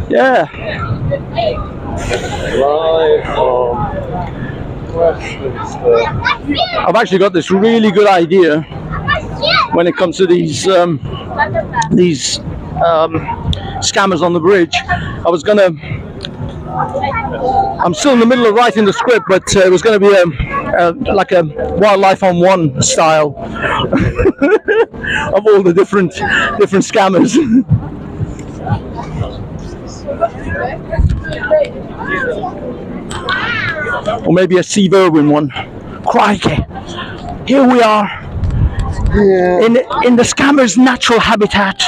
Yeah. I've actually got this really good idea when it comes to these scammers on the bridge. I'm still in the middle of writing the script, but it was going to be like a Wildlife on One style of all the different scammers. Or maybe a Steve Irwin one. Crikey, here we are. Yeah. In the scammer's natural habitat.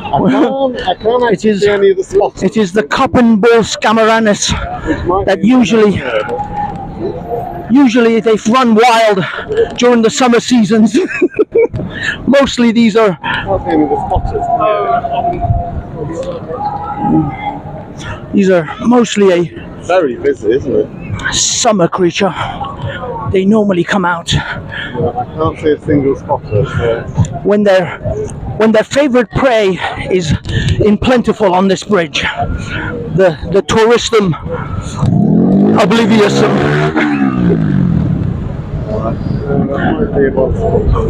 I can't actually see any of the spots. It is the cup and ball scammeranus that usually they run wild during the summer seasons. Mostly these are. These are mostly a very busy, isn't it? Summer creature. They normally come out. Yeah, I can't see a single spotter. So. When their favorite prey is in plentiful on this bridge, the touristum oblivious.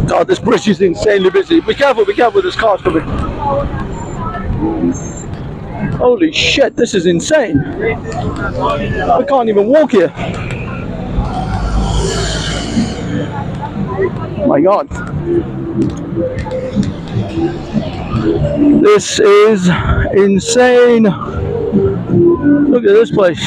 God, this bridge is insanely busy. Be careful, there's cars coming. Holy shit, this is insane. I can't even walk here. My God. This is insane. Look at this place.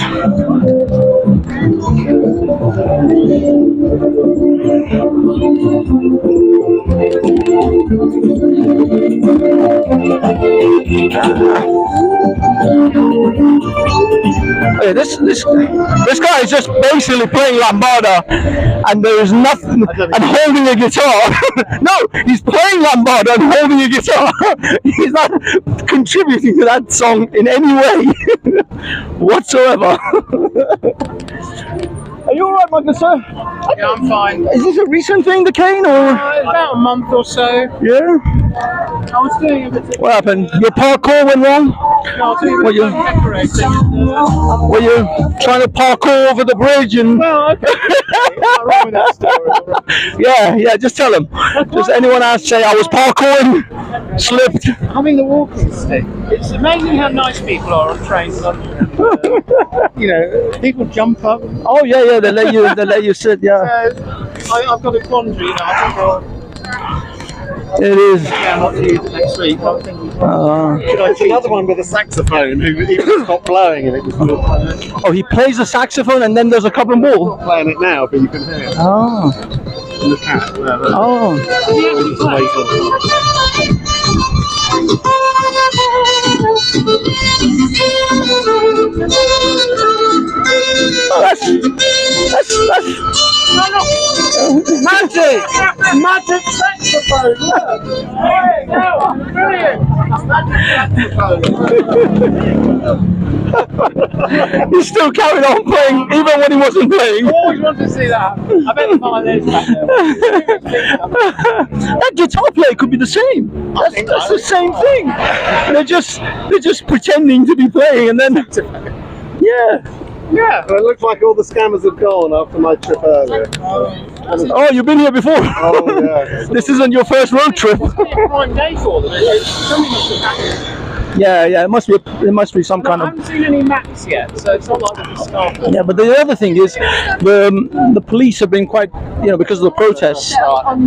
Hey, this guy is just basically playing lambada, and there is nothing, and holding a guitar. No, he's playing lambada and holding a guitar. He's not contributing to that song in any way whatsoever. Are you alright, my good sir? Yeah, I'm fine. Is this a recent thing, the cane, or? About a month or so. Yeah? I was doing a bit of... What happened? Your parkour went wrong? No, I was doing a bit of decorating. Were you trying to parkour over the bridge and... Well, okay. What's wrong with that story? Yeah, just tell them. Just anyone else say I was parkouring, slipped. Having the walking stick. It's amazing how nice people are on trains. You know, people jump up. Oh yeah, they let you sit. Yeah. I've got a quandary. You know, I think it is. yeah, not to use it next week. I'm thinking, It's another one with a saxophone who even stopped blowing and it was still playing. Oh, he plays the saxophone and then there's a cup and ball. Not playing it now, but you can hear it. Oh. In the cat. Oh. Oh, that's Magic! Magic saxophone! Look! Brilliant! He still carried on playing even when he wasn't playing. I always wanted to see that. I bet the violins back there. That guitar player could be the same. That's the same thing. They're just pretending to be playing, and then yeah. Well, it looks like all the scammers have gone after my trip earlier. Oh, you've been here before. Oh yeah. This isn't your first road trip. It's a prime day for them. Something must have happened. Yeah. It must be some kind I of. haven't seen any maps yet, so it's not like they've started. Yeah, but the other thing is, the police have been quite, because of the protests.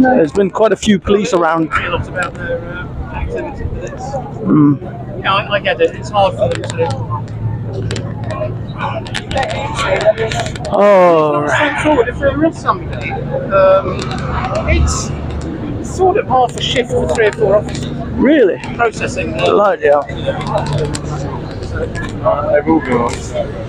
There's been quite a few police around. A lot about their activity for this. Yeah, I get it. It's hard for them to. Oh. Straightforward. If they arrest somebody, it's sort of half a shift for 3 or 4 officers. Really? Processing. Bloody hell. They've all gone.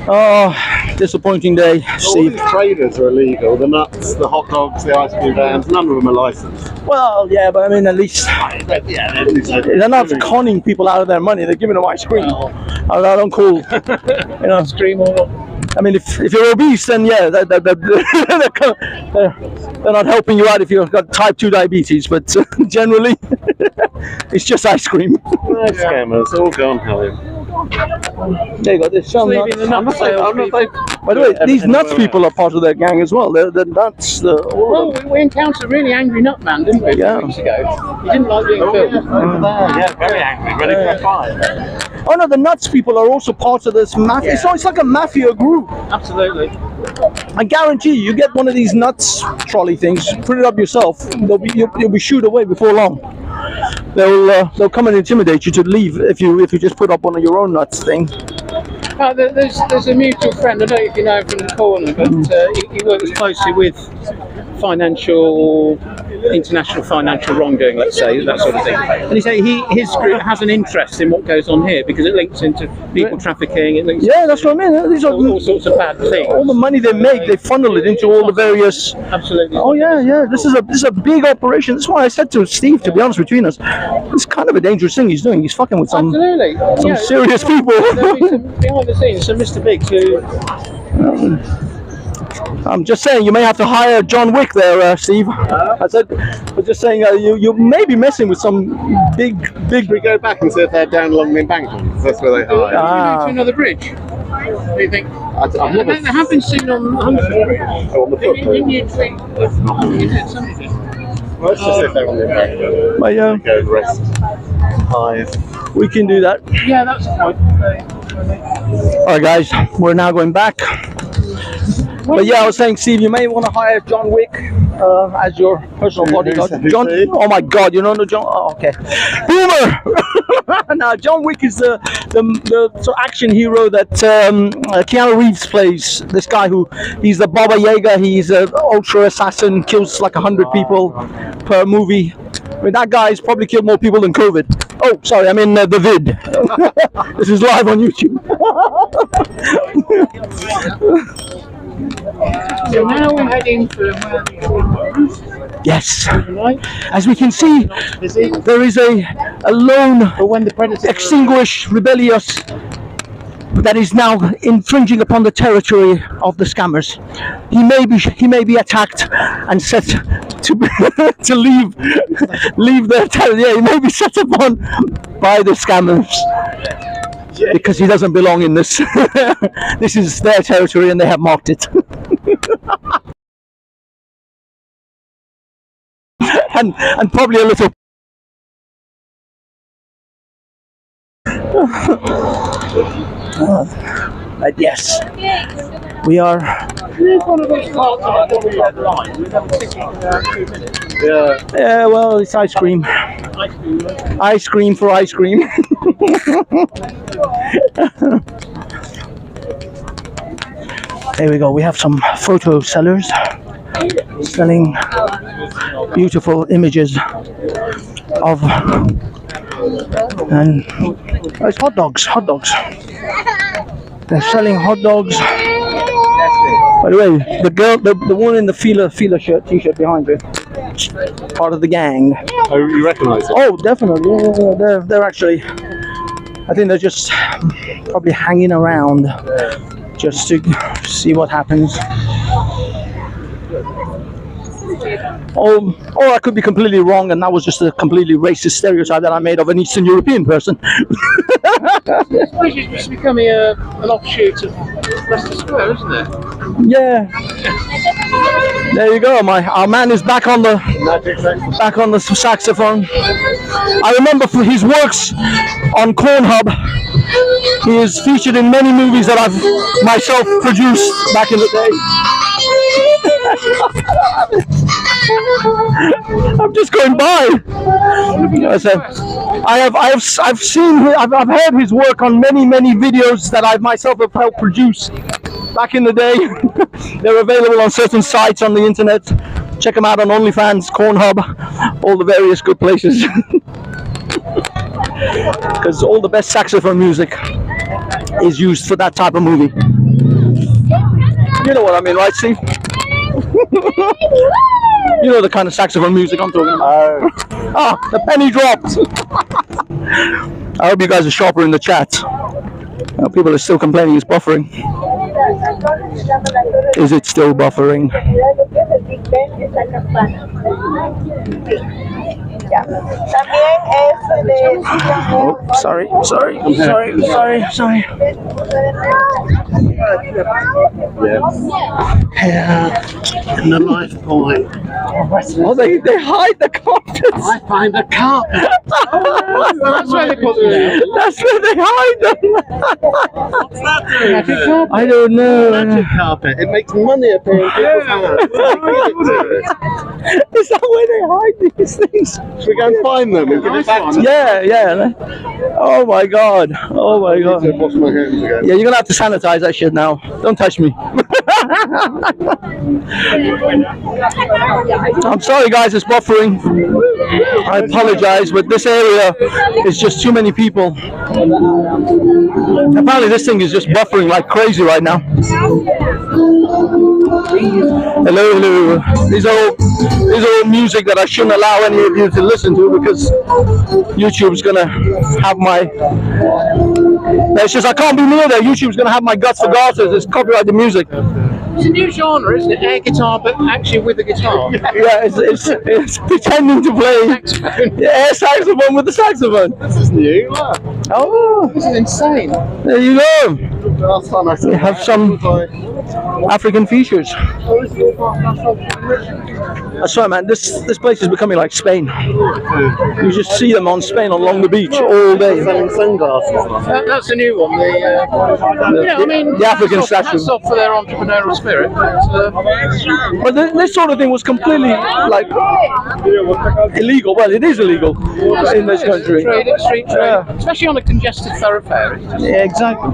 Oh, disappointing day, All Steve. these traders are illegal. The nuts, the hot dogs, the ice cream vans, none of them are licensed. Well, yeah, but I mean, at least they're not conning people out of their money. They're giving them ice cream. I don't call, ice cream or. I mean, if you're obese, then yeah, they're not helping you out if you've got type 2 diabetes. But generally, it's just ice cream. Scammers, all gone, Helen. There you go. There's some nuts. By the way, these nuts people are part of their gang as well. The nuts. Well, we encountered a really angry nut man, didn't we? Yeah. 2 weeks ago. He didn't like being filmed. Yeah, very angry, ready for a fight. Oh no, the nuts people are also part of this mafia. It's like a mafia group. Absolutely. I guarantee you get one of these nuts trolley things, put it up yourself. You'll be shooed away before long. They'll come and intimidate you to leave if you just put up one of your own nuts thing. There's a mutual friend. I don't know if you know him from the corner, but he works closely with international financial wrongdoing, let's say, that sort of thing. And he said his group has an interest in what goes on here because it links into people trafficking. It links that's what I mean. These are all sorts of bad things. All the money they make, they funnel it into all the various. Absolutely. Oh yeah. This is a big operation. That's why I said to Steve, to be honest between us, it's kind of a dangerous thing he's doing. He's fucking with some serious people. There'll be some behind the scenes, some Mr. Biggs who. I'm just saying, you may have to hire John Wick there, Steve. I said, but just saying, you may be messing with some big. We go back and see if they're down along the embankment. That's where they hide. To another bridge. What do you think? I've never. They have been seen on Hungerford Bridge. On the footbridge. Didn't you think? You did something. Well, let's just see if they're on the embankment. But yeah, Go and rest. Hide. we can do that. Yeah, that's fine. All right, guys, we're now going back. But yeah, I was saying, Steve, you may want to hire John Wick as your personal bodyguard. John, oh my God, you don't know John? Oh, okay, Boomer. Now, John Wick is the sort of action hero that Keanu Reeves plays. This guy he's the Baba Yaga. He's an ultra assassin, kills like 100 people per movie. I mean, that guy's probably killed more people than COVID. Oh, sorry, I mean the vid. This is live on YouTube. So now we're heading to where the Yes. As we can see, there is a lone extinguished rebellious that is now infringing upon the territory of the scammers. He may be attacked and set to to leave their territory. Yeah, he may be set upon by the scammers because he doesn't belong in this. This is their territory and they have marked it. and probably a little. But yes, we are. Here's one of those parts of the red line. We've got 2 minutes. Yeah, well, it's ice cream. Ice cream for ice cream. There we go. We have some photo sellers selling beautiful images of and it's hot dogs. They're selling hot dogs By the way, the girl, the one in the Fila shirt, t-shirt behind you, part of the gang. Oh, you recognise it? Oh, definitely. Yeah. They're actually. I think they're just probably hanging around just to see what happens. Or I could be completely wrong, and that was just a completely racist stereotype that I made of an Eastern European person. It's becoming an offshoot of Leicester Square, isn't it? Yeah. There you go. Our man is back on the saxophone. I remember for his works on Cornhub. He is featured in many movies that I've myself produced back in the day. I'm just going by. I've heard his work on many videos that I myself have helped produce back in the day. They're available on certain sites on the internet. Check them out on OnlyFans, Cornhub, all the various good places. Because all the best saxophone music is used for that type of movie. You know what I mean, right, Steve? You know the kind of saxophone music I'm talking about. Ah, the penny dropped. I hope you guys are sharper in the chat. People are still complaining it's buffering. Is it still buffering? Oh, sorry. Yeah. In the life point. Oh, they hide the carpets. I find a carpet. That's where they put them. That's where they hide them. What's that doing? I don't know. Magic carpet. It makes money appear in people's hands. Is that where they hide these things? Should we go and find them and give it back to them? Yeah. Oh my god. I need to wash my hands again. Yeah, you're gonna have to sanitize that shit now. Don't touch me. I'm sorry guys, it's buffering. I apologize, but this area is just too many people. Apparently this thing is just buffering like crazy right now. Hello. These are all music that I shouldn't allow any of you to listen to because YouTube's gonna have my. It's just I can't be near there. YouTube's gonna have my guts for garters. It's copyrighted music. It's a new genre, isn't it? Air guitar, but actually with a guitar. Yeah, it's pretending to play air saxophone with the saxophone. This is new. Look. Oh, This is insane. there you go. Last time I saw You have some African features. I swear, man, this place is becoming like Spain. You just see them on Spain along the beach all day. selling sunglasses. That's a new one. The African statue. Hats off for their entrepreneurial spirit. But this sort of thing was completely like illegal. Well, it is illegal in this country. Street trade, Yeah. especially on a congested thoroughfare. It's just- Yeah, exactly.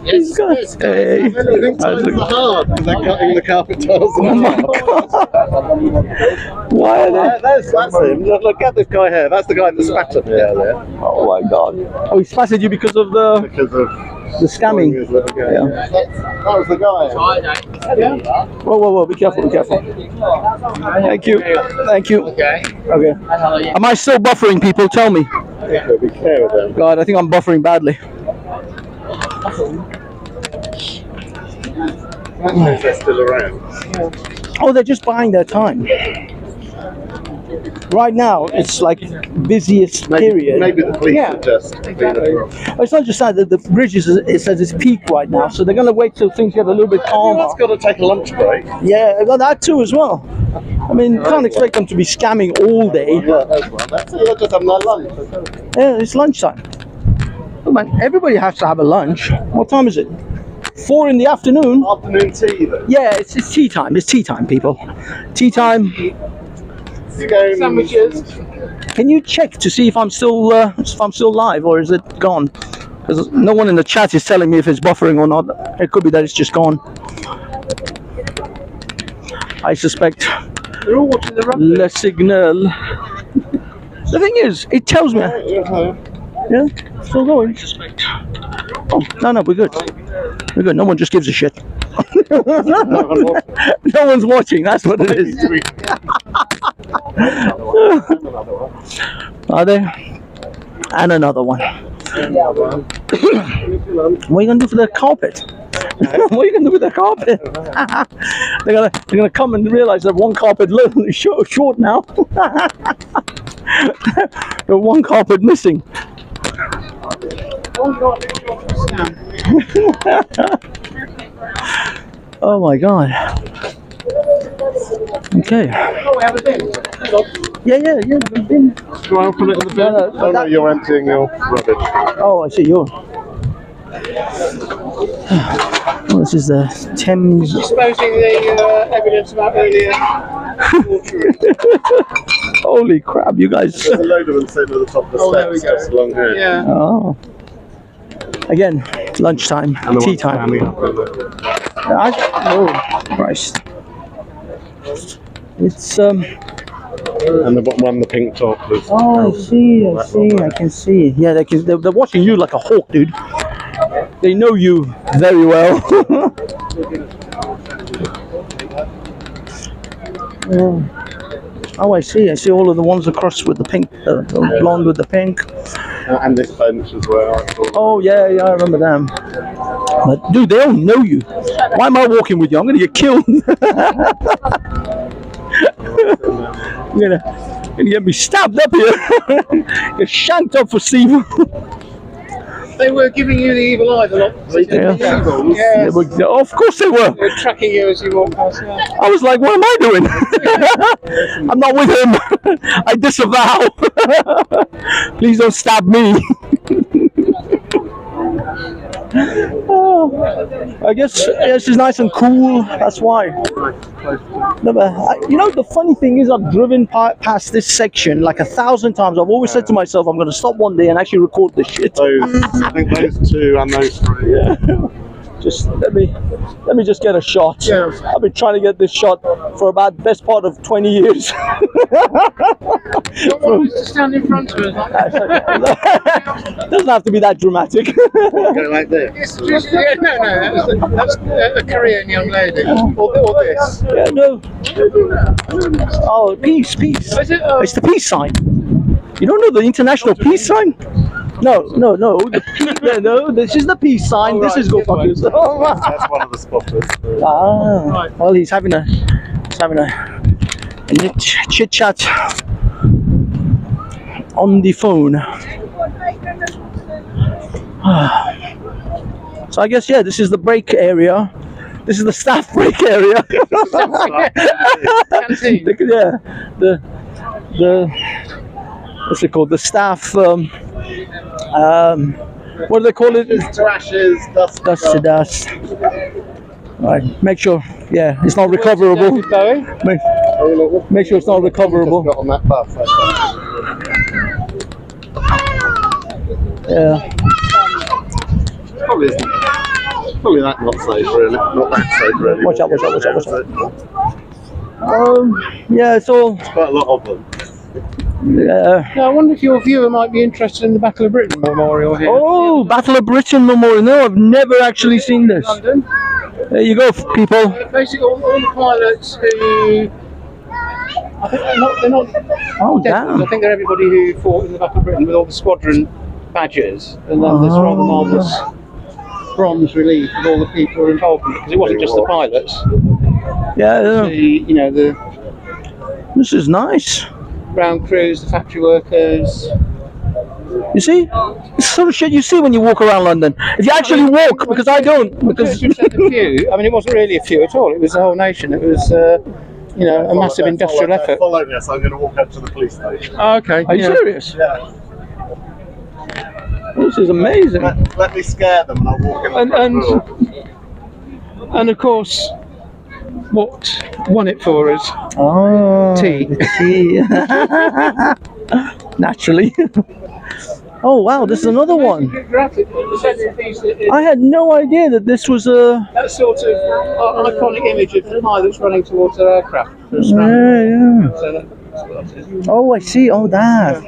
He's got hey. I think times are hard because they're cutting the carpet tiles. Oh my god! Why are they? That's him. Look at this guy here. That's the guy that spat at me earlier. Oh my god! Oh, he spatted you because of the scamming. Yeah. That was the guy. Whoa! Be careful! Thank you. Okay. Am I still buffering, people? Tell me. Be careful with them. God, I think I'm buffering badly. They're still around. Oh, they're just buying their time. Right now, it's like busiest period. Maybe the police are just being It's not just that the bridge it says it's peak right now, so they're going to wait till things get a little bit calmer. Everyone's got to take a lunch break. Yeah, well, that too as well. I mean, you can't expect them to be scamming all day. Yeah, as well. That's it. They're just having their lunch. Yeah, it's lunchtime. Oh, man, everybody has to have a lunch. What time is it? 4 in the afternoon. Afternoon tea, then. Yeah, it's tea time. It's tea time, people. Tea time. Sandwiches. Can you check to see if I'm still live or is it gone? Because no one in the chat is telling me if it's buffering or not. It could be that it's just gone. I suspect They're all watching the rugby. Le Signal. The thing is, it tells me. Yeah, still going. Oh, no, we're good. We're good. No one just gives a shit. No one's watching. That's what it is. Are they? And another one. What are you gonna do for the carpet? What are you gonna do with the carpet? they're gonna come and realize that one carpet is short now. There's one carpet missing. Oh my god. Okay. Oh, we have a bin. Yeah. Bin. Do I open it in the bin? Oh no, you're emptying your rubbish. Oh, I see. Yours. Oh, this is the Thames. Exposing the evidence about earlier torture. Holy crap, you guys. There's a load of them sitting at the top of the there we steps go. just along here. Yeah. Oh. Again, lunchtime, And the tea ones time. standing up in there. Oh, Christ. It's, And the one, the pink top was. oh, I can see. Yeah, they're watching you like a hawk, dude. They know you very well. Yeah. Oh, I see all of the ones across with the pink, the blonde with the pink. And this bench as well. Oh, yeah, I remember them. But, dude, they all know you. Why am I walking with you? I'm going to get killed. You're gonna get me stabbed up here. Get shanked up for Steve. They were giving you the evil eye, the lot. Yeah. Yes. Of course they were. They were tracking you as you walked past. Yeah. I was like, what am I doing? I'm not with him. I disavow. Please don't stab me. Oh, I guess this is nice and cool. That's why. You know, the funny thing is, I've driven past this section like 1,000 times. I've always said to myself, I'm going to stop one day and actually record this shit. I think those two and those three. Yeah. Just let me just get a shot. Yeah. I've been trying to get this shot for about the best part of 20 years. Don't want us to stand in front of us. Doesn't have to be that dramatic. Go like this. It's just, that's a Korean young lady. Or this. Yeah, no. Oh, peace. Is it? It's the peace sign. You don't know the international peace sign? No. No, this is the peace sign. Oh, this right, is go good fuck one. yourself. That's one of the spotters. Ah, Right. well, he's having a chit chat on the phone. So I guess this is the break area. This is the staff break area. Canteen. The what's it called? The staff. What do they call it? Ashes to ashes, dust To dust. Right. Make sure. Yeah, it's not recoverable. Make sure it's not recoverable. Got on that bus. Yeah. Probably that not safe really. Not that safe really. Watch out. Yeah, it's all. Quite a lot of them. Yeah. Now, I wonder if your viewer might be interested in the Battle of Britain Memorial here. Oh, Battle of Britain Memorial. No, I've never actually seen this. London. There you go, people. Basically, all the pilots who. I think they're not Oh, dead. damn. I think they're everybody who fought in the Battle of Britain with all the squadron badges. And then this rather marvellous bronze relief of all the people who were involved in it. Because it wasn't just the pilots. Yeah. The This is nice. ground crews, the factory workers. You see? It's the sort of shit you see when you walk around London. If you actually walk, because I don't. Because Just said a few. I mean, it wasn't really a few at all. It was the whole nation. It was, a massive industrial effort. Follow me, so I'm going to walk up to the police station. Oh, okay. Are you serious? Yeah. This is amazing. Let me scare them and I'll walk in the front door. And of course, what won it for us? Oh, Tea. Tea. Naturally. Oh wow, this is another one. I had no idea that this was a. That sort of iconic image of the pilot that's running towards their aircraft. Yeah. So that's what that is. Oh, I see. Oh, that.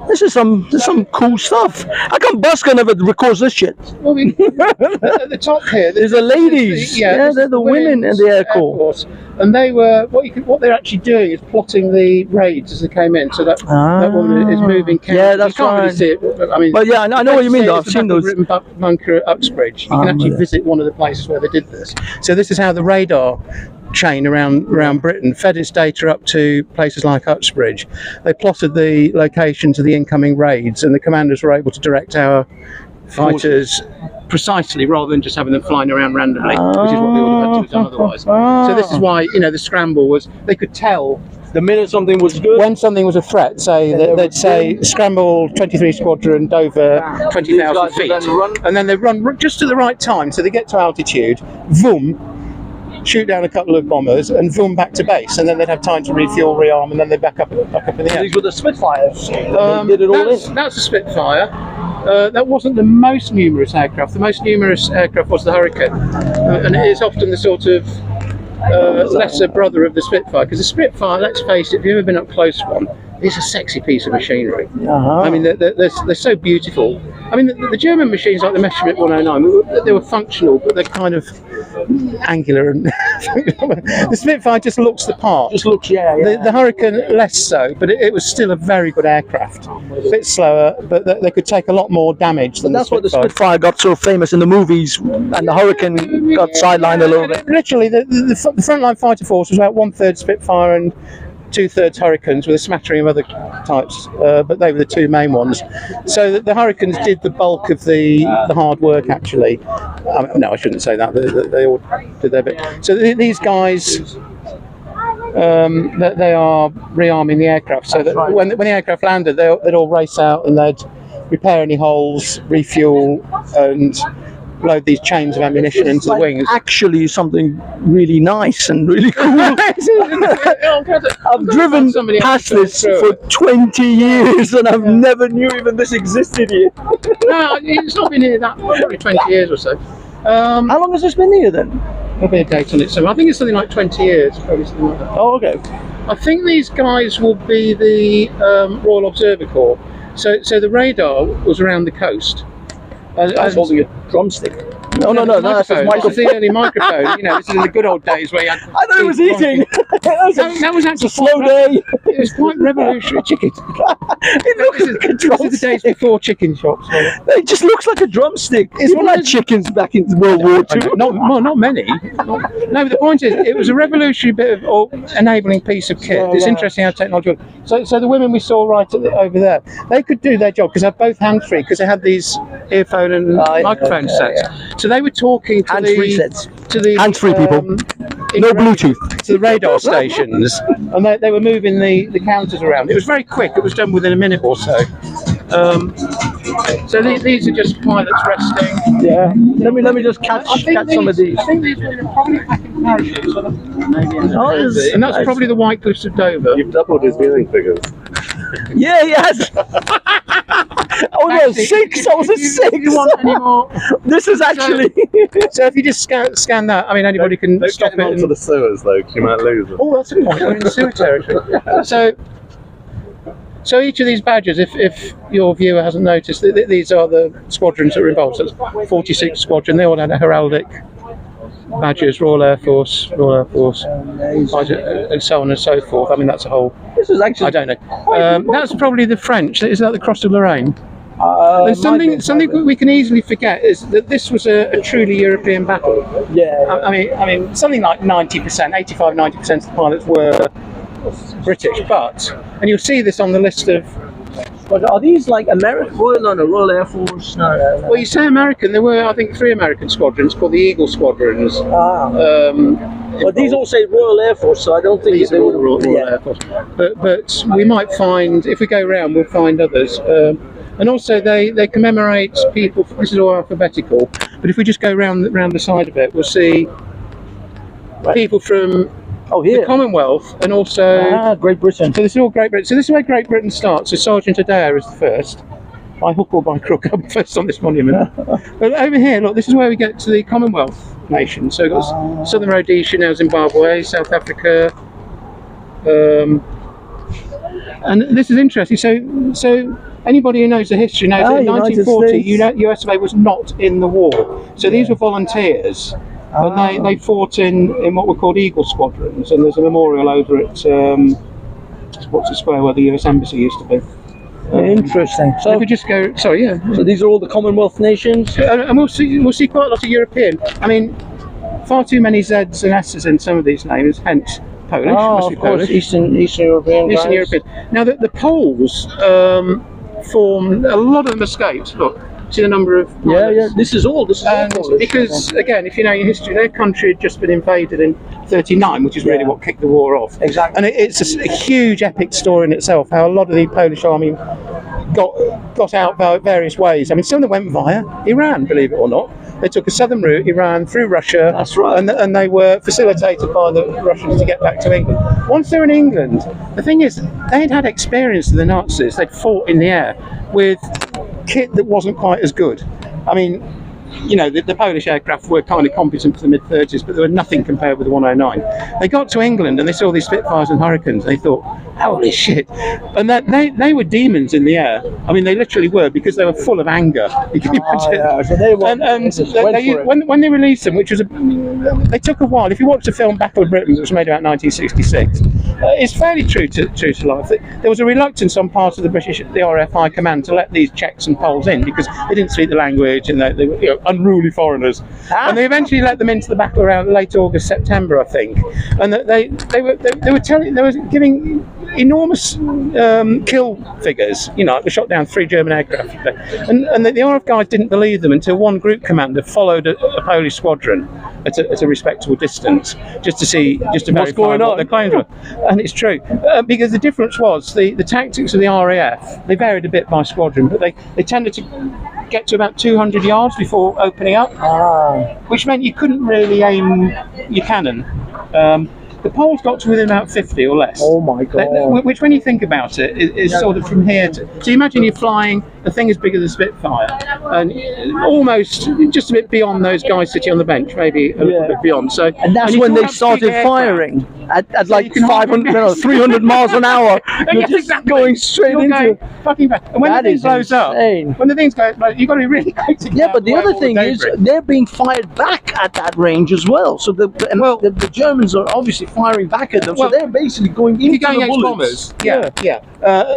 This is some cool stuff. How come Busker never records this shit? Well, at the top here, There's the ladies. They're the women in the Air Corps. And they were what they're actually doing is plotting the raids as they came in. So that woman is moving. Yeah, that's you can't right. really see it. But, I mean, But yeah, I know what you mean. Though I've seen those. Bunker at Uxbridge. You can actually visit one of the places where they did this. So this is how the radar chain around Britain fed its data up to places like Uxbridge. They plotted the locations of the incoming raids, and the commanders were able to direct our fighters precisely rather than just having them flying around randomly, which is what they would have had to have done otherwise. So this is why the scramble was, they could tell the minute something was good, when something was a threat. Say they'd say scramble 23 Squadron Dover 20,000 feet, and then they run just at the right time, so they get to altitude, boom, shoot down a couple of bombers, and boom, back to base, and then they'd have time to refuel, rearm, and then they'd back up in the air. These were the Spitfires. They did it all in. That's a Spitfire. That wasn't the most numerous aircraft. The most numerous aircraft was the Hurricane, and it is often the sort of lesser brother of the Spitfire, because the Spitfire, let's face it, if you've ever been up close to one, it's a sexy piece of machinery. I mean, they're so beautiful. I mean, the German machines like the Messerschmitt 109, they were functional, but they're kind of angular, and the Spitfire just looks the part. Just looks, The Hurricane less so, but it was still a very good aircraft. A bit slower, but they could take a lot more damage than that's the what the Spitfire. Spitfire got so famous in the movies, and the Hurricane got sidelined a little bit. Literally, the frontline fighter force was about 1/3 Spitfire and 2/3 Hurricanes, with a smattering of other types, but they were the two main ones. So the Hurricanes did the bulk of the hard work, actually. No, I shouldn't say that. They all did their bit. So these guys, they are rearming the aircraft. So that when the aircraft landed, they'd all race out and they'd repair any holes, refuel, and load these chains of ammunition into the wings. Actually, something really nice and really cool. I've driven past this for 20 years, and I've never knew even this existed here. No, it's not been here that probably 20 years or so. How long has this been here then? There'll be a date on it, so I think it's something like 20 years, probably something like that. Oh, okay. I think these guys will be the Royal Observer Corps. So the radar was around the coast. I was holding a drumstick. No, that's a microphone. microphone. This is the only microphone. You know, this is in the good old days where you had. I thought it was eating. that was actually a slow day. It was quite revolutionary. Chicken. It looks like a This is the drumstick. days before chicken shops. It just looks like a drumstick. People had chickens back in World War II. Not many. No, but the point is, it was a revolutionary bit of enabling piece of kit. It's interesting how technology. So the women we saw right over there, they could do their job because they're both hands-free, because they had these earphone and microphone sets. So they were talking to Hands-free sets. to the Hands-free people. No Bluetooth. to the radar stations, and they were moving the counters around. It was very quick. It was done within a minute or so. So these are just pilots resting. Yeah. Let me just catch some of these. I think these were probably packing parachutes. Oh, And that's probably the White Cliffs of Dover. You've doubled his viewing figures. Yeah, yes. Oh no, 6. I was a 6. Do you want any more? This is actually. So if you just scan that, I mean, anybody can Don't stop get them it. onto the sewers though, 'cause you might lose them. Oh, that's a point. We're in sewer territory. So each of these badges, if your viewer hasn't noticed, these are the squadrons that were involved. So it's 46 Squadron. They all had a heraldic badges, Royal Air Force, and so on and so forth. I mean, that's a whole. This is actually. I don't know. That's probably the French. Is that the Cross of Lorraine? And something we can easily forget is that this was a truly European battle. Yeah. I mean, something like 90%, 85-90% of the pilots were British, and you'll see this on the list of. But are these like American Royal Air Force? No. Well, you say American. There were, I think, 3 American squadrons called the Eagle Squadrons. But these all say Royal Air Force, so I don't think These they are would. all Royal Air Force. But we might find, if we go around, we'll find others. And also they commemorate people. This is all alphabetical. But if we just go round the side of it, we'll see people from Oh, here. the Commonwealth, and also Great Britain. So this is all Great Britain. So this is where Great Britain starts. So Sergeant Adair is the first. By hook or by crook, I'm first on this monument. But over here, look, this is where we get to the Commonwealth nations. So we've got Southern Rhodesia, now Zimbabwe, South Africa. And this is interesting. So anybody who knows the history knows that in United 1940, US of A was not in the war. So these were volunteers. And they fought in what were called Eagle Squadrons. And there's a memorial over at what's the square where the US Embassy used to be. Interesting. So if we just go, sorry, yeah. So these are all the Commonwealth nations, and we'll see quite a lot of European. I mean, far too many Z's and S's in some of these names, hence Polish. Must be of course, Polish. Eastern European. Eastern guys. European. Now the Poles form a lot of them escaped. Look, see the number of pilots. This is all And Polish. because again, if you know your history, their country had just been invaded in '39, which is really what kicked the war off. Exactly. And it's a huge epic story in itself. How a lot of the Polish army got out by various ways. I mean, some of them went via Iran, believe it or not. They took a southern route, Iran through Russia. That's right. And they were facilitated by the Russians to get back to England. Once they're in England, the thing is, they'd had experience of the Nazis. They'd fought in the air with kit that wasn't quite as good. I mean, you know, the Polish aircraft were kind of competent for the mid-30s, but they were nothing compared with the 109. They got to England and they saw these Spitfires and Hurricanes. They thought, holy shit. And that they were demons in the air. I mean, they literally were, because they were full of anger. You can imagine. So they were, when they released them, which was they took a while. If you watch the film Battle of Britain, that was made about 1966, it's fairly true to life. There was a reluctance on part of the RAF High Command to let these Czechs and Poles in because they didn't speak the language and they were unruly foreigners. And they eventually let them into the battle around late August, September, I think. And they were giving enormous kill figures. You know, they shot down 3 German aircraft. And the RAF guys didn't believe them until one group commander followed a Polish squadron at a respectable distance just to verify what's going on. what their claims were. And it's true, because the difference was the tactics of the RAF, they varied a bit by squadron, but they tended to get to about 200 yards before opening up, which meant you couldn't really aim your cannon. The Poles got to within about 50 or less. Oh my God. Which, when you think about it, is sort of from here to... So you imagine you're flying a thing as big as a Spitfire, and almost just a bit beyond those guys sitting on the bench, maybe a little bit beyond. So, and that's when they started firing at like 300 miles an hour. You're just going straight into fucking back. And when the thing blows up, when the things go, like, you've got to be really quick to get but the other thing is they're being fired back at that range as well. So the Germans are obviously firing back at them. So they're basically going into the bullets. Bombers.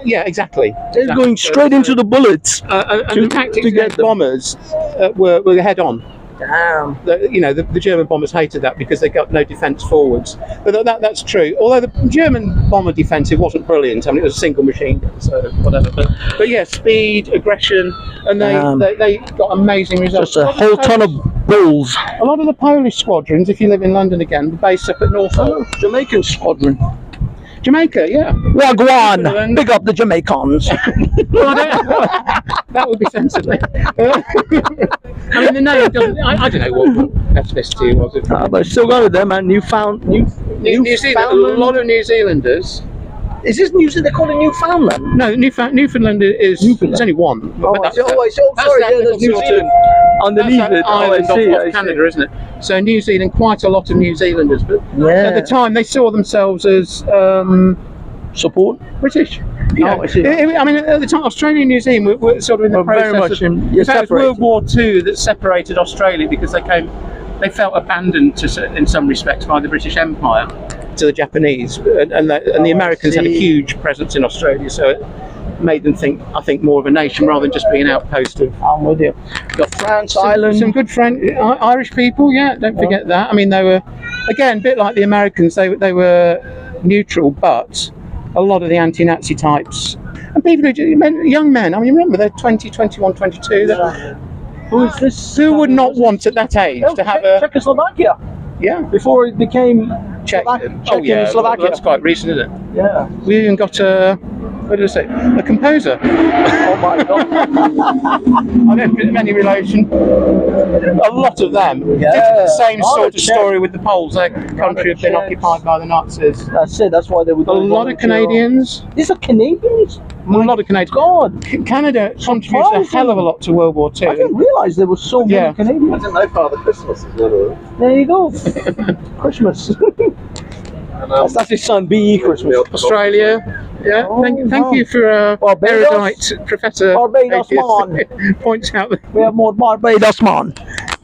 Yeah, exactly. They're going straight into the bullets. And the tactics against bombers were head on. Damn. The German bombers hated that because they got no defence forwards. But that's true. Although the German bomber defensive wasn't brilliant. I mean, it was a single machine gun, so whatever. But yeah, speed, aggression, and they got amazing results. Just a whole ton of bulls. A lot of the Polish squadrons, if you live in London again, were based up at Norfolk. Jamaican squadron. Jamaica, yeah. Wagwan! Big up the Jamaicans. That would be sensible. I mean, the name doesn't... I don't know what ethnicity it was. But it's still got it there, man. New Zealand. A lot of New Zealanders. Is this New Zealand? They call it Newfoundland? No, Newfoundland is... There's only one. Sorry, there's New Zealand underneath it. Island off Canada, isn't it? So New Zealand, quite a lot of New Zealanders, but at the time they saw themselves as support British. I see. I mean, at the time, Australia and New Zealand were sort of in the process. Very much in fact, it was World War II that separated Australia because they felt abandoned in some respects by the British Empire to the Japanese, and the Americans had a huge presence in Australia, so it made them think, I think, more of a nation rather than just being an outpost of... I'm with you. Got France, Ireland. Some good Irish people, don't forget that. I mean, they were, again, a bit like the Americans, they were neutral, but a lot of the anti-Nazi types, and people young men, I mean, remember, they're 20, 21, 22. Who would not want at that age to have a... Czechoslovakia. Yeah. Before it became Czech and Slovakia. That's quite recent, isn't it? Yeah. We even got what did I say? A composer. Oh my God. I don't think any relation. A lot of them. Yeah. Did the same Oh, sort of shit. story with the Poles. Their country had been Czechs. occupied by the Nazis. That's it. That's why they would. A lot of Canadians. These are Canadians. A lot of Canadians. God. Canada contributes a hell of a lot to World War II. I didn't realise there were so many Yeah. I Canadians. didn't know Father Christmas is one of them. There you go. Christmas. That's his son, B.E. Christmas. Australia. Yeah. Oh, thank wow. you for Barbados? erudite Professor Barbados, Atheist points out that We have more Barbados, man.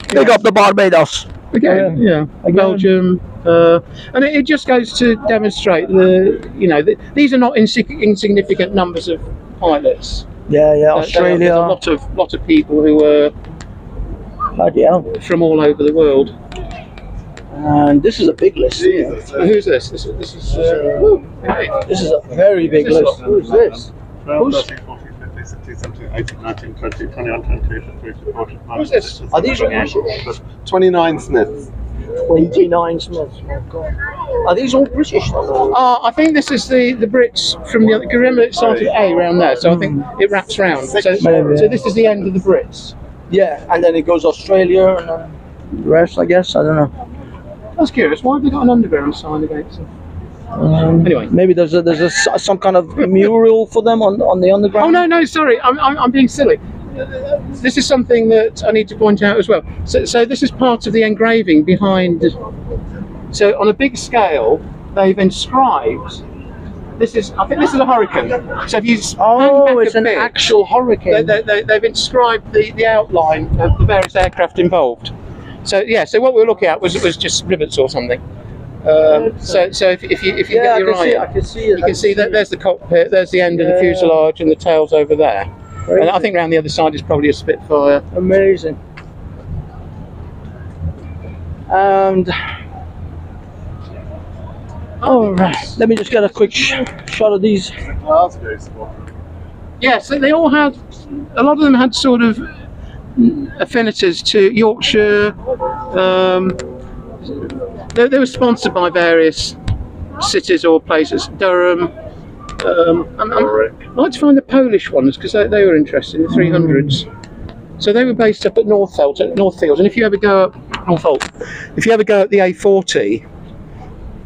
Pick up the Barbados. again, Belgium, and it just goes to demonstrate these are not insignificant numbers of pilots. Yeah, Australia. There's a lot of people who are Bloody hell. from all over the world. And this is a big list. Who's this? This is hey. This is a very big This is list. a- Who's this? 12, 13, 14, 15, 16, 17, 18, 19, 20, 21, 22, 23, 24, Who's this? Are these British? 29 Smiths. 29 Smiths. My God. Are these all British? I think this is the Brits from the other. Remember, it started at A around there, so I think it wraps round. So this is the end of the Brits. Yeah, and then it goes Australia and then the rest, I guess. I don't know. I was curious, why have they got an underground sign against them? Anyway, maybe there's some kind of mural for them on the underground. Oh no, sorry, I'm being silly. This is something that I need to point out as well. So this is part of the engraving behind. So on a big scale, they've inscribed. I think this is a hurricane. So if you hang back it's a an bit, actual hurricane. They've inscribed the outline of the various aircraft involved. So what we were looking at was just rivets or something. So if you get your eye, I can see it. you can see that there's the cockpit, there's the end of the fuselage, and the tail's over there. And I think around the other side is probably a Spitfire. Amazing. And all right, let me just get a quick shot of these. Yeah, so they all had, a lot of them had sort of affinities to Yorkshire. They were sponsored by various cities or places. Durham. I'd like to find the Polish ones because they were interested in the 300s. So they were based up at Northfields, and if you ever go up if you ever go up the A40,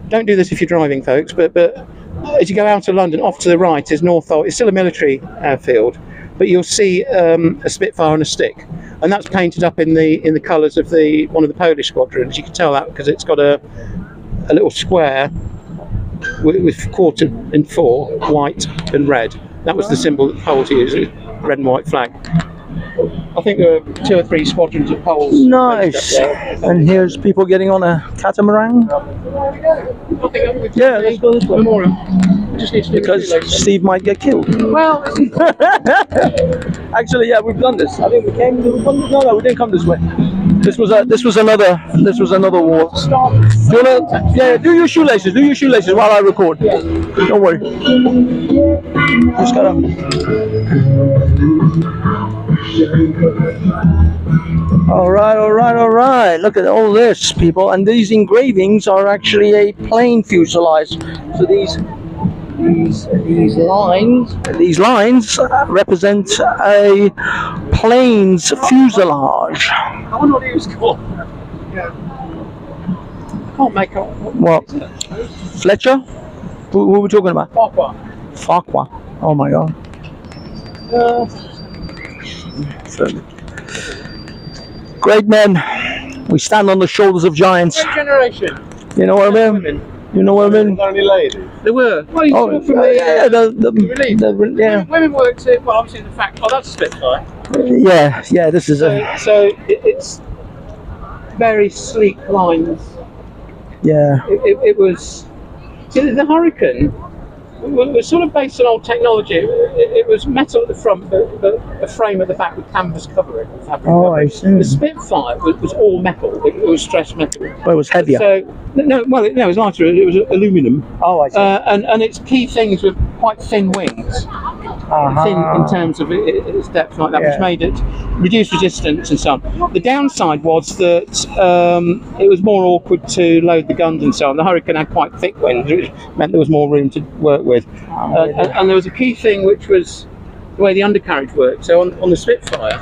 don't do this if you're driving, folks. But as you go out of London, off to the right is Northfield. It's still a military airfield, but you'll see a Spitfire on a stick, and that's painted up in the colours of one of the Polish squadrons. You can tell that because it's got a little square with quartered in four, white and red. That was the symbol that the Poles used, red and white flag. I think there were 2 or 3 squadrons of Poles. Nice. And here's people getting on a catamaran. Yeah, let's go this way. Memorial. We just need to do Because the shoelaces. Steve might get killed. Well, Actually, yeah, we've done this. I think we came. No, we didn't come this way. This was another war. Do you wanna, yeah, do your shoelaces. Do your shoelaces while I record. Don't worry. Just gotta. All right. Look at all this, people. And these engravings are actually a plane fuselage. So these lines represent a plane's fuselage. I wonder what he was called. Yeah. I can't make out. What? Fletcher? Who are we talking about? Farquhar. Oh my God. Great men. We stand on the shoulders of giants. Great generation. You know what I mean? You know what I mean? Only ladies. There were. Well, you Oh, saw from the yeah, yeah. Women worked it. Well, obviously the fact. Oh, that's a Spitfire. Yeah. This is a So it's very sleek lines. yeah. It was. See, the Hurricane was sort of based on old technology. It was metal at the front, but the frame at the back with canvas covering. Fabric Oh, covering. I see. The Spitfire was all metal. It was stressed metal. Well, it was heavier. So it was lighter. It was aluminium. Oh, I see. And its key things were quite thin wings. thin in terms of its depth like that, which made it reduce resistance and so on. The downside was that it was more awkward to load the guns and so on. The Hurricane had quite thick winds, which meant there was more room to work with. And there was a key thing, which was the way the undercarriage worked. So on the Spitfire,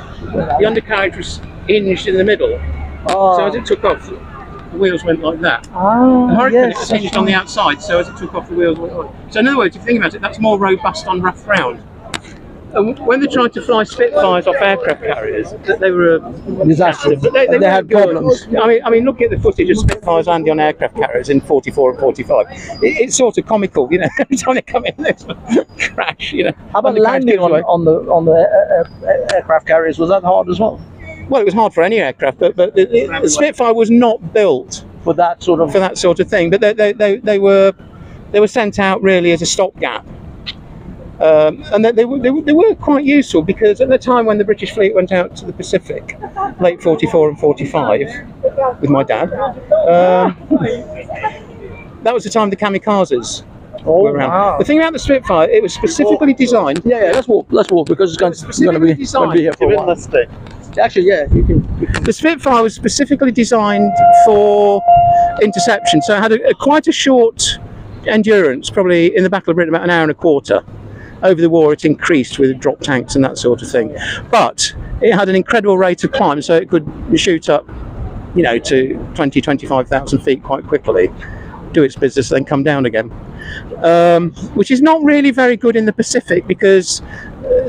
the undercarriage was hinged in the middle. So as it took off, the wheels went like that. The Hurricane it was hinged on the outside, so as it took off, the wheels went like that. So in other words, if you think about it, that's more robust on rough ground. And when they tried to fly Spitfires off aircraft carriers, they were a disaster. They had problems. I mean, look at the footage of Spitfires landing on aircraft carriers in 44 and 45. It's sort of comical, you know. Every time they come in, they crash, you know. How about landing on the aircraft carriers? Was that hard as well? Well, it was hard for any aircraft, but the Spitfire was not built for that sort of thing. But they were sent out really as a stopgap. And they were quite useful because at the time when the British fleet went out to the Pacific, late 44 and 45, with my dad, that was the time the kamikazes were around. Wow. The thing about the Spitfire, it was specifically designed. Yeah, let's walk because it's going to be here for a while. Actually, yeah, you can. The Spitfire was specifically designed for interception, so it had quite a short endurance, probably in the Battle of Britain about an hour and a quarter. Over the war, it increased with drop tanks and that sort of thing, but it had an incredible rate of climb, so it could shoot up, you know, to 25,000 feet quite quickly, do its business, then come down again, which is not really very good in the Pacific because.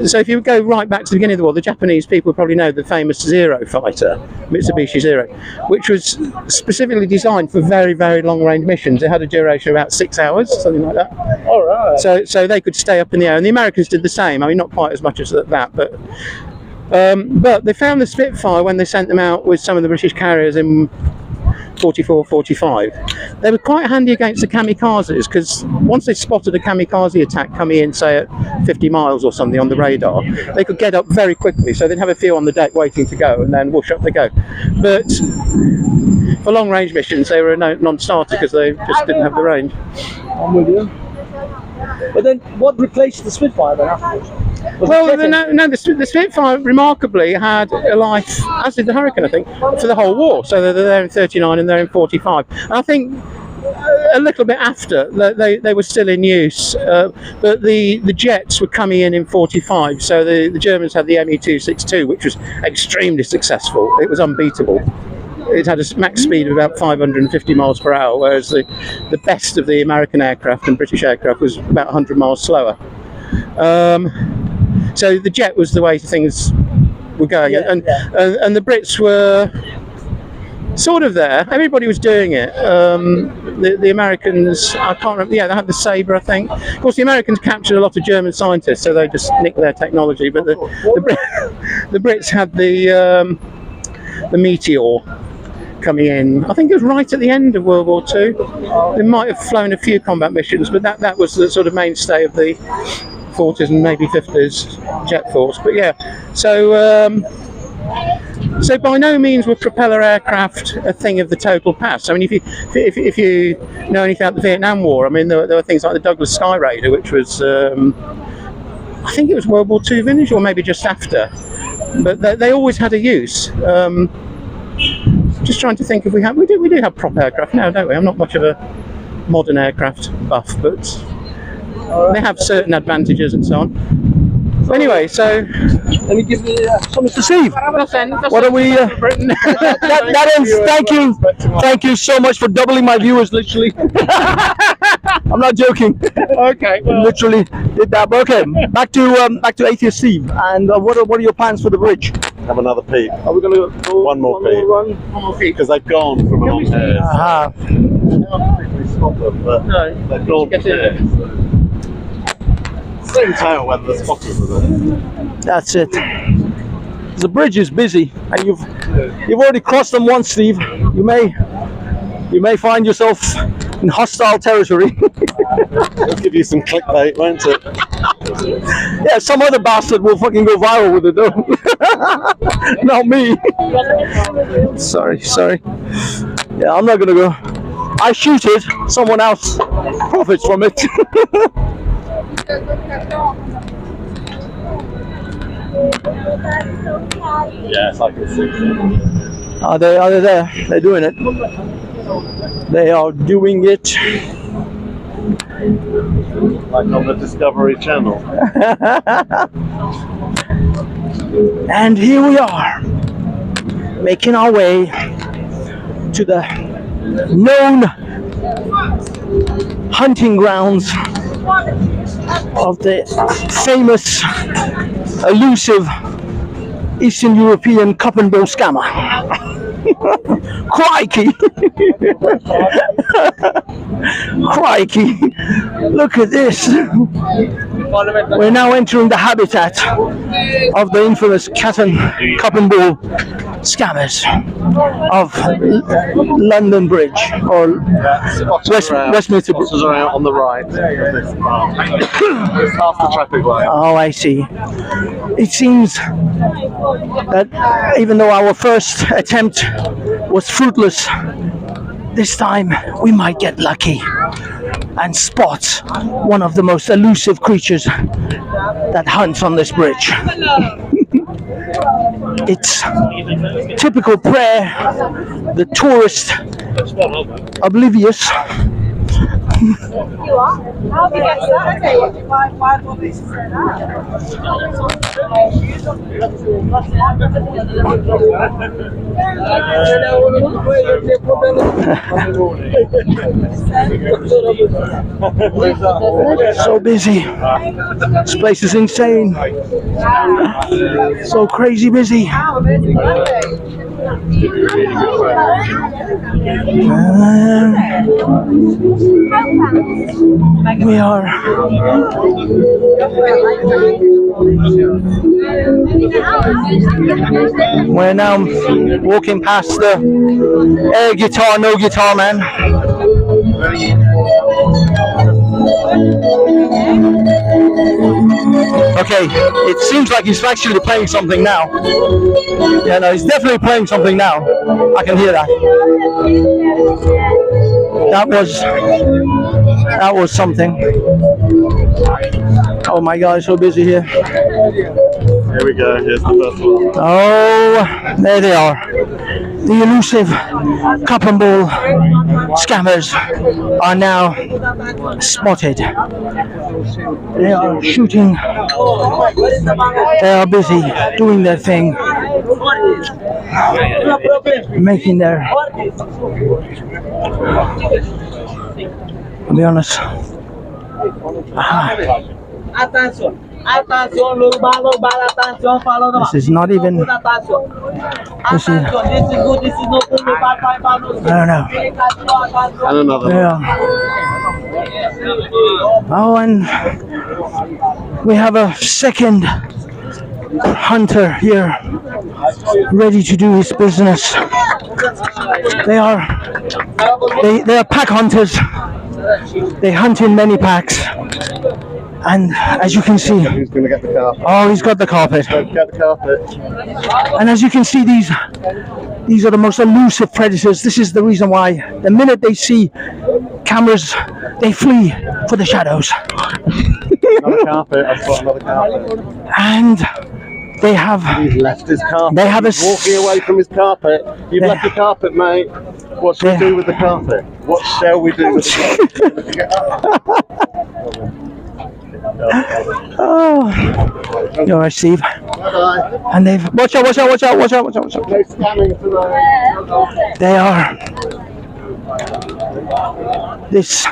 So if you go right back to the beginning of the war, the Japanese people probably know the famous Zero fighter, Mitsubishi Zero, which was specifically designed for very, very long-range missions. It had a duration of about 6 hours, something like that. All right. So they could stay up in the air, and the Americans did the same. I mean, not quite as much as that, but they found the Spitfire when they sent them out with some of the British carriers in 44, 45. They were quite handy against the kamikazes because once they spotted a kamikaze attack coming in, say at 50 miles or something on the radar, they could get up very quickly. So they'd have a few on the deck waiting to go, and then whoosh, up they go. But for long-range missions, they were a non-starter because they just didn't have the range. I'm with you. But then, what replaced the Spitfire then afterwards? The Spitfire remarkably had a life, as did the Hurricane, I think, for the whole war. So they're there in 39 and they're in 45. And I think a little bit after they were still in use, but the jets were coming in 45. So the Germans had the Me-262, which was extremely successful. It was unbeatable. It had a max speed of about 550 miles per hour, whereas the best of the American aircraft and British aircraft was about 100 miles slower. So the jet was the way things were going, and the Brits were sort of there. Everybody was doing it. The Americans, I can't remember. Yeah, they had the Sabre, I think. Of course, the Americans captured a lot of German scientists, so they just nicked their technology. But the Brits had the Meteor coming in. I think it was right at the end of World War II. They might have flown a few combat missions, but that was the sort of mainstay of the 40s and maybe 50s jet force. But yeah, so by no means were propeller aircraft a thing of the total past. I mean, if you know anything about the Vietnam War, I mean there were things like the Douglas Sky Raider, which was I think it was World War II vintage or maybe just after, but they always had a use. Just trying to think if we do have prop aircraft now, don't we? I'm not much of a modern aircraft buff, but they have certain advantages and so on. Anyway, so let me give you some to see. What are we? That ends. Thank you so much for doubling my viewers. Literally, I'm not joking. Okay, well. Literally did that. But okay, back to Atheist Steve. And what are your plans for the bridge? Have another peep. Are we going to go one more peep? Because they've gone from along here. Aha. I don't think we stop them, but they've gone from here. Same tail when the spotters are there. That's it. The bridge is busy, and you've already crossed them once, Steve. You may find yourself in hostile territory. It'll give you some clickbait, won't it? Yeah, some other bastard will fucking go viral with it, though. Not me. Sorry. Yeah, I'm not gonna go. I shoot it. Someone else profits from it. Yes, I can see. Are they there? They're doing it. They are doing it. Like on the Discovery Channel. And here we are, making our way to the known hunting grounds of the famous, elusive Eastern European cup and ball scammer. Crikey! Crikey! Look at this! We're now entering the habitat of the infamous cup and ball scammers of London Bridge, or Westminster Bridge. Spotters are out on the right. Just past the traffic light. Oh, I see. It seems that even though our first attempt was fruitless, this time we might get lucky and spot one of the most elusive creatures that hunts on this bridge. It's typical prey, the tourist oblivious. How do you get that? Okay, why So busy. This place is insane. So crazy busy. We are we're now walking past the air guitar, no guitar man. Okay, it seems like he's actually playing something now. Yeah, no, he's definitely playing something now. I can hear that. That was something. Oh my God, so busy here. Here we go, here's the first one. Oh, there they are. The elusive cup and ball scammers are now spotted. They are shooting. They are busy doing their thing, making their. I'll be honest. This is not even. This is. I don't know. And another one. Yeah. Oh, and we have a second hunter here, ready to do his business. They are pack hunters. They hunt in many packs. And as you can see, Who's going to get the carpet? oh, he's got the carpet. Get the carpet. And as you can see, these are the most elusive predators. This is the reason why the minute they see cameras, they flee for the shadows. Another carpet. I've got another carpet. And they have. He's left his carpet. They have a. He's walking away from his carpet. You've left the carpet, mate. What shall we do with the carpet? What shall we do with the carpet? Oh, you're right, Steve. Bye-bye. And they've watch out! No scamming tonight. They are this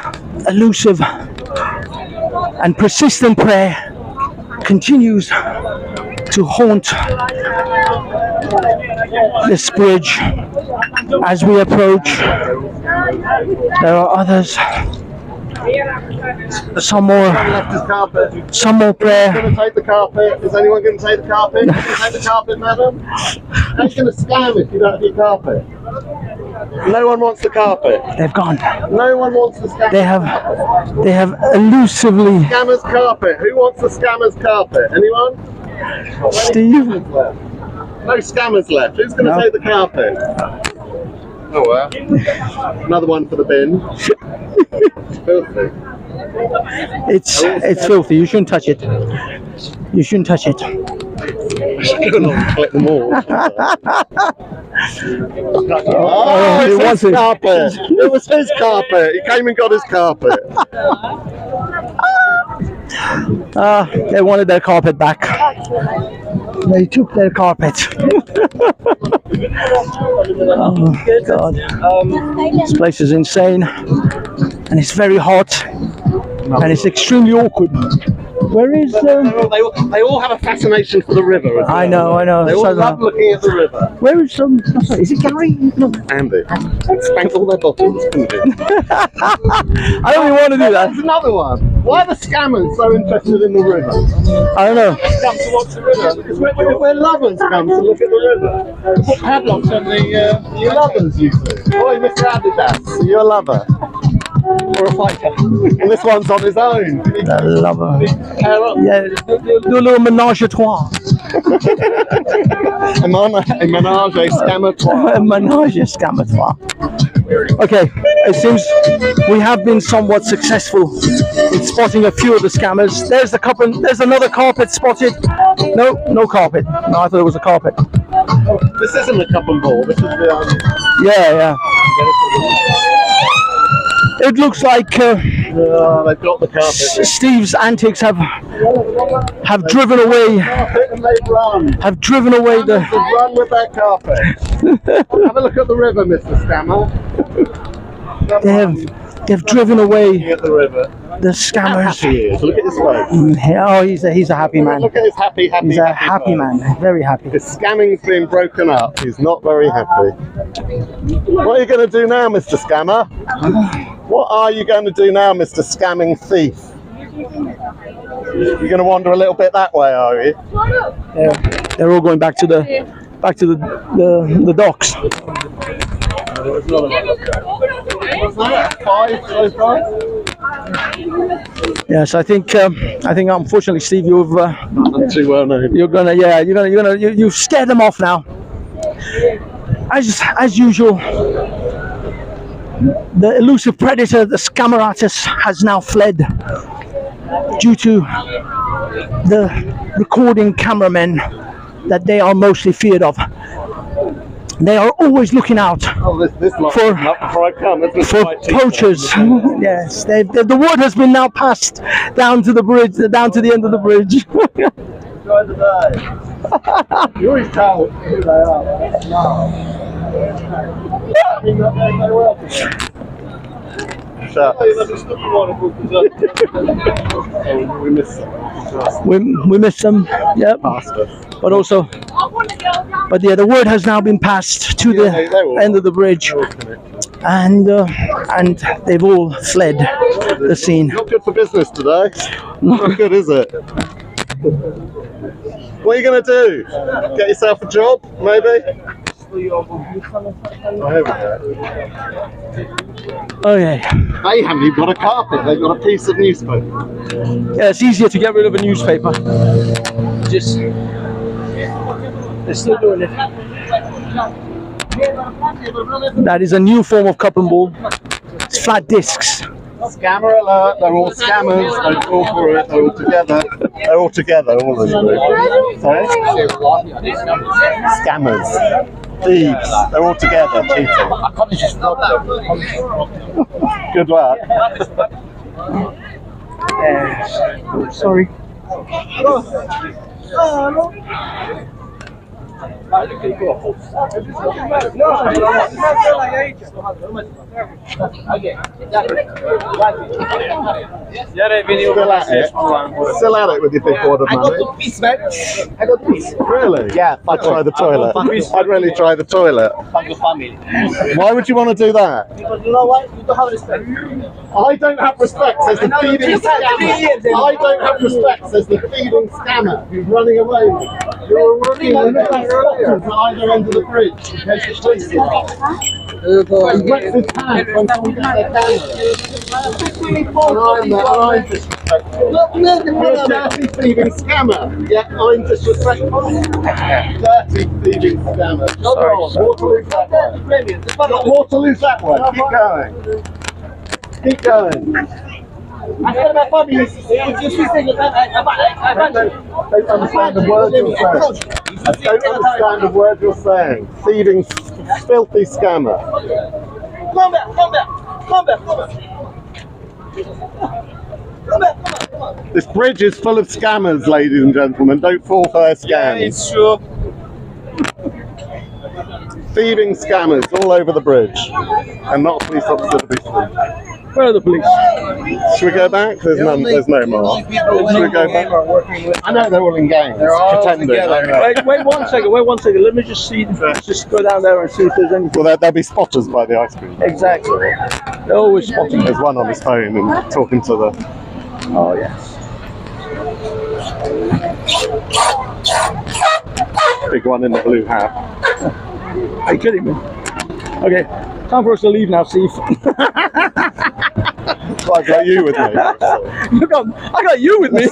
elusive and persistent prey continues to haunt this bridge as we approach. There are others. Some more prey. Who's going to take the carpet? Is anyone going to take the carpet? Can you take the carpet, madam? Who's going to scam if you don't have your carpet? No one wants the carpet. They've gone. No one wants the scammer's They have elusively. Scammer's carpet. Who wants the scammer's carpet? Anyone? Steve? No scammers left. Who's going to take the carpet? Oh well. Another one for the bin. It's filthy. It's filthy. You shouldn't touch it. You shouldn't touch it. Go along and collect them all. Oh, he it's wants his it. carpet. It was his carpet. He came and got his carpet. They wanted their carpet back. They took their carpet. Oh God! This place is insane, and it's very hot, and it's extremely awkward. Where is? They all have a fascination for the river. As well. I know. They all love looking at the river. Where is some? Is it Gary? No. Andy, spanked all their bottles. I don't even want to do that. There's another one. Why are the scammers so interested in the river? I don't know. Come to watch the river because we're lovers come to look at the river. Put padlocks on the. You lovers, you two. Oh, Mr. Adidas, you're a lover. Or a fighter. And this one's on his own. I love her. Yeah, do a little menage a trois. A menage a scammer trois. A menage a scammer trois. Okay, it seems we have been somewhat successful in spotting a few of the scammers. There's the couple. There's another carpet spotted. No carpet. No, I thought it was a carpet. This isn't a cup and ball. This is the. Yeah. It looks like they've got the carpet. Steve's antics have driven away. And they've run. Have driven away the. They've run with their carpet. Have a look at the river, Mr. Scammer. They've driven away At the river. the scammers. Happy he is. Look at his face. Oh, he's a happy man. Look at his happy. He's a happy man. Very happy. His scamming's been broken up. He's not very happy. What are you going to do now, Mr. Scammer? What are you going to do now, Mr. Scamming Thief? You're going to wander a little bit that way, are you? They're all going back to the docks. Yes, I think unfortunately, Steve, I'm too well known. you've scared them off now. As usual, the elusive predator, the Scammeratus, has now fled due to the recording cameramen that they are mostly feared of. They are always looking out for poachers. Yes, the word has been now passed down to the bridge, down to the end of the bridge. Enjoy the day. You always tell who they are. We miss them. Yep. But also, the word has now been passed to the end of the bridge, and they've all fled the scene. Not good for business today. Not good, is it? What are you going to do? Get yourself a job, maybe? Okay. They haven't even got a carpet, they've got a piece of newspaper. Yeah, it's easier to get rid of a newspaper. They're still doing it. That is a new form of cup and ball. It's flat discs. Scammer alert, they're all scammers, they're all for it, they're all together. They're all together, all of them. Sorry? Scammers. Thieves, they're all together, cheating. Good luck. Sorry. Still at it with your big board of money. I got the piece, man. I got the piece. Really? Yeah. I'd try the toilet. I'd really try the toilet. Fuck your family. Why would you want to do that? Because you know what? You don't have respect. I don't have respect, says the thieving scammer. I don't have respect, says the thieving scammer who's running away. You're running away at either end of the bridge in case the police get off. He wets his hands when someone gets their camera. And I'm disrespectful. You're a dirty thieving scammer, yet I'm disrespectful. Dirty thieving scammer. Waterloo's that way. Waterloo's that way. Keep going. Keep going. Aspetta, ma fammi, io si segno, don't understand the words you're saying. I don't understand the words you're saying. Thieving, filthy scammer. Come back. This bridge is full of scammers, ladies and gentlemen. Don't fall for their scams. It's true. Thieving scammers all over the bridge, and not a police officer to be seen. Where are the police? Should we go back? There's no more. Should we go back? I know they're all in gangs, pretending. Wait 1 second. Wait 1 second. Let me just see. Just go down there and see if there's anything. Well, there'll be spotters by the ice cream. Exactly. They're always spotting. There's one on his phone and talking to the. Oh yes. Big one in the blue hat. Are you kidding me? Okay, time for us to leave now, Steve. I got you with me. I got you with me.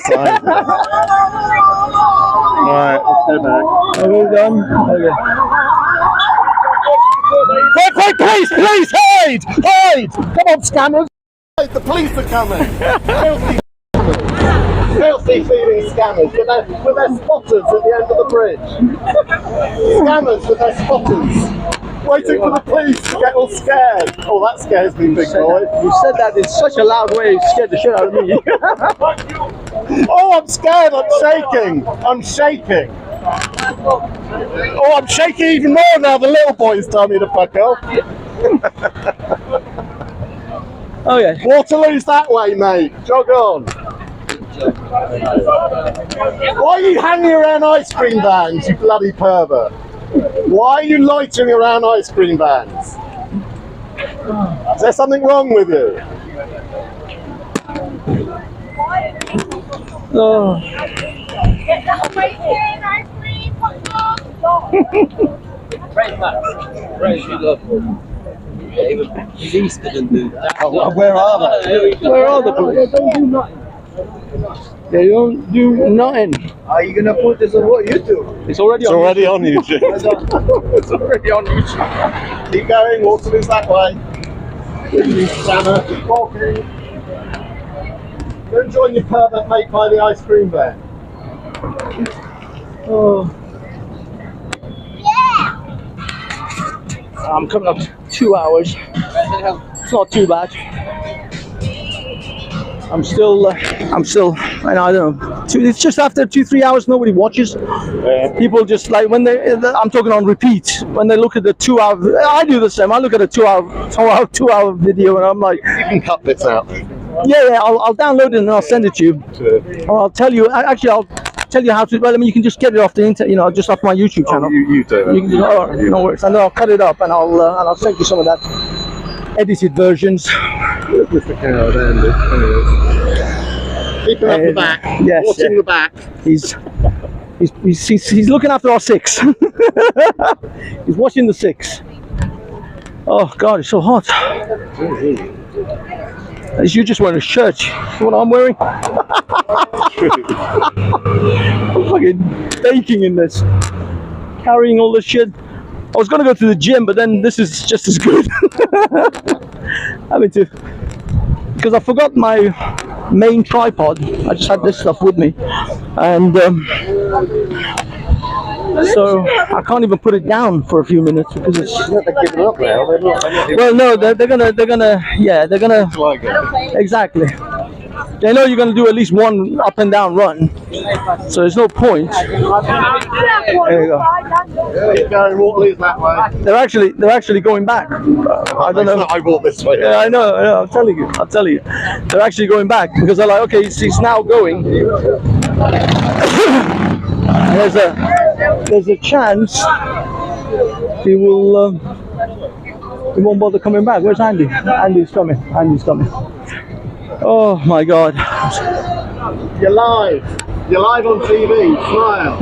Alright, let's go back. Are we done? Okay. Quick, please, hide! Come on, scammers! The police are coming! Filthy thieving scammers with their spotters at the end of the bridge. Scammers with their spotters. Waiting for the police to get all scared. Oh, that scares me, big boy. You said that in such a loud way, it scared the shit out of me. Oh, I'm scared, I'm shaking. Oh, I'm shaking even more now the little boys tell me to fuck off. Oh yeah. Waterloo's that way, mate. Jog on. Why are you hanging around ice cream vans, you bloody pervert? Why are you loitering around ice cream vans? Is there something wrong with you? Oh. Where are they? Where are the police? They don't do nothing. Are you gonna put this on what YouTube? It's already on YouTube. It's already on YouTube. Keep going, Waterloo's that way. Scammer, keep walking. Go and join your pervert mate by the ice cream van. Oh. I'm coming up 2 hours. It's not too bad. I'm still, and I don't know. It's just after 2-3 hours, nobody watches. Yeah. People just like when I'm talking on repeat. When they look at the 2 hour, I do the same. I look at a 2 hour video, and I'm like, you can cut bits out. Yeah. I'll download it and I'll send it to you. Or I'll tell you. Actually, I'll tell you how to. Well, I mean, you can just get it off the internet, just off my YouTube channel. You do it. You can do, no worries. And then I'll cut it up and I'll send you some of that edited versions. Mr. Coward, Andy. Keeping up the back. Yes. Watching the back. He's looking after our 6. He's watching the 6. Oh God, it's so hot. As you just wearing a shirt. That's what I'm wearing. I'm fucking baking in this. Carrying all this shit. I was gonna go to the gym, but then this is just as good. Having to, because I forgot my main tripod. I just had this stuff with me, and so I can't even put it down for a few minutes because it's. They're giving up now. Well, no, they're gonna, exactly. They know you're gonna do at least one up and down run, so there's no point. There you go. Keep going, Waterloo's that way. They're actually going back. I don't know. I walk this way. Yeah, I know. I'm telling you. They're actually going back because they're like, okay, he's now going. There's a chance he won't bother coming back. Where's Andy? Andy's coming. Oh my God. You're live on TV. Smile.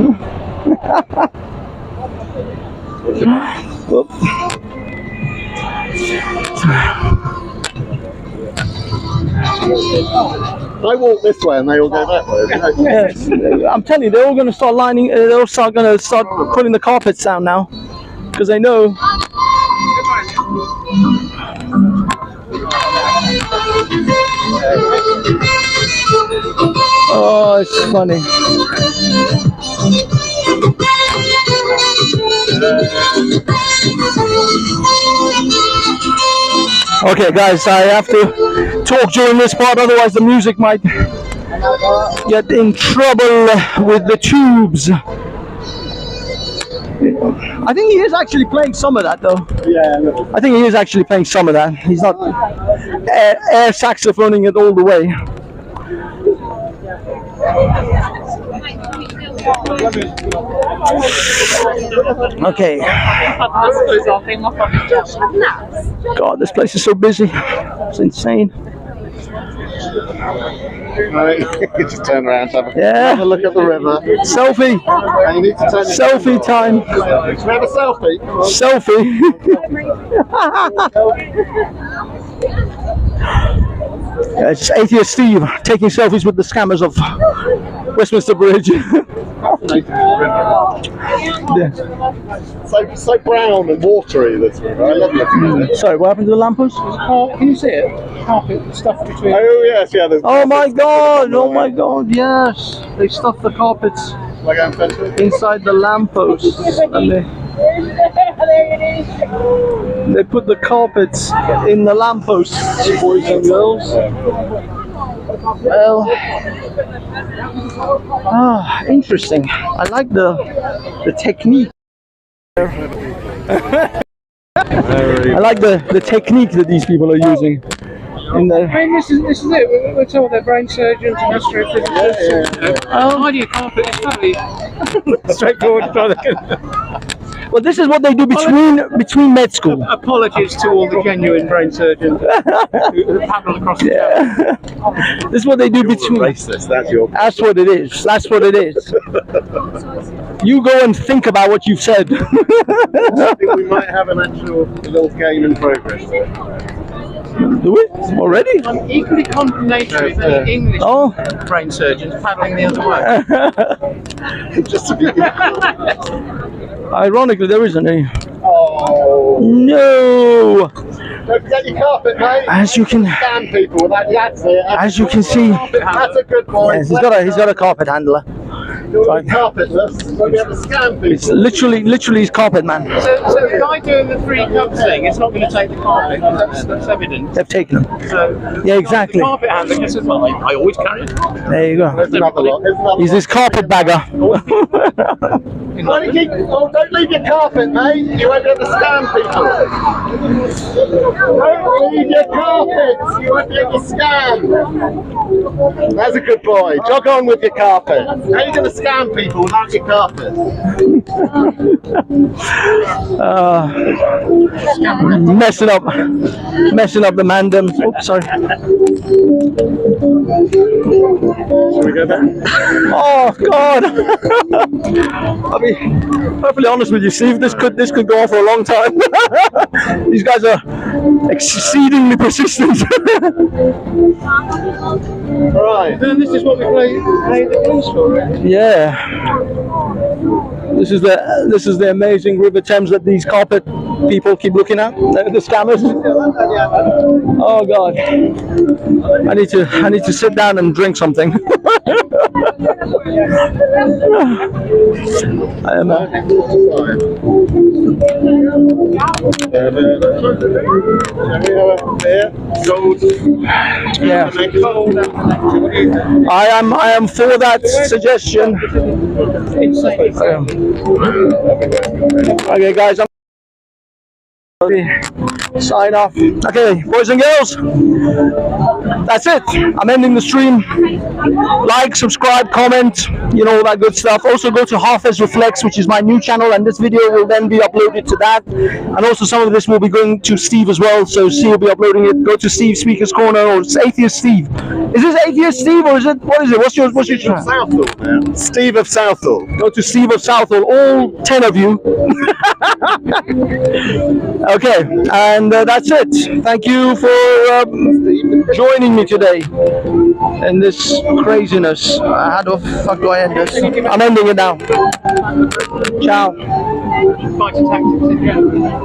Whoop. I walk this way and they all go that way. Yes, I'm telling you, they're all going to start lining. They're all going to start putting the carpets down now because they know. Oh, it's funny. Okay, guys, I have to talk during this part, otherwise the music might get in trouble with the tubes. I think he is actually playing some of that, though. Yeah. I think he is actually playing some of that. He's not air saxophoning it all the way. Okay. God, this place is so busy. It's insane. Right. Just turn around, have Yeah. a look at the river. Selfie. And you need to turn Selfie time. Can we have a selfie? Selfie. Yeah, it's Atheist Steve taking selfies with the scammers of Westminster Bridge. Yeah. So brown and watery, this river. I love looking at it. Sorry, what happened to the lamppost? Can you see it? Carpet stuff between. Oh yes, yeah. There's Oh my god, oh my god, yes. They stuffed the carpets Am I going fence? inside the lampposts. And they put the carpets in the lampposts, boys and girls. Well, interesting. I like the technique. I like the technique that these people are using. In the I mean, this is it. We're told they're brain surgeons and astrophysicists. Idea carpet is totally straightforward. well, this is what they do between med school. Apologies to all the genuine brain surgeons who paddle across the channel. This is what they do between. Racist. That's your. That's what it is. That's what it is. You go and think about what you've said. I think we might have an actual little game in progress. Do we? Already? Equally condemnatory than the English brain surgeons paddling the other way. Just to be equal. Ironically, there isn't any. Oh. No! Don't forget your carpet, mate. As you can, Scam people with that. That's it. as you can see, That's a good boy. yes, he's got a carpet handler. You're carpetless. When we have to scam people. It's literally his carpet man. So the guy doing the 3 cups thing is not going to take the carpet. That's evident. They've taken him. So Yeah, exactly. the carpet handler just says, well, I always carry it. There you go. There's another lot. There's another He's lot. his carpet bagger. Don't leave your carpet, mate. You won't be able to scam people. Don't leave your carpet. You won't be able to scam. That's a good boy. Jog on with your carpet. How are you going to scam people without your carpet? Messing up the mandem. Oops, sorry. Shall we go back? Oh God! I'll be perfectly honest with you, Steve. This could go on for a long time. These guys are exceedingly persistent. Right. And this is what we play the police for, right? Yeah. This is the amazing River Thames that these carpet people keep looking at. The scammers. Oh God! I need to sit down and drink something. I am. Yeah. I am for that suggestion. Okay, guys. Sign off. Okay, boys and girls, that's it. I'm ending the stream. Like, subscribe, comment, you know, all that good stuff. Also go to Hafez Reflects, which is my new channel, and this video will then be uploaded to that. And also some of this will be going to Steve as well, so Steve will be uploading it. Go to Steve Speaker's Corner, or it's Atheist Steve. Is this Atheist Steve, or is it, what is it? What's your channel? Southall, man. Steve of Southall. Go to Steve of Southall, all 10 of you. Okay, and that's it. Thank you for joining me today in this craziness. How the fuck do I end this? I'm ending it now. Ciao. Fighter tactics in general.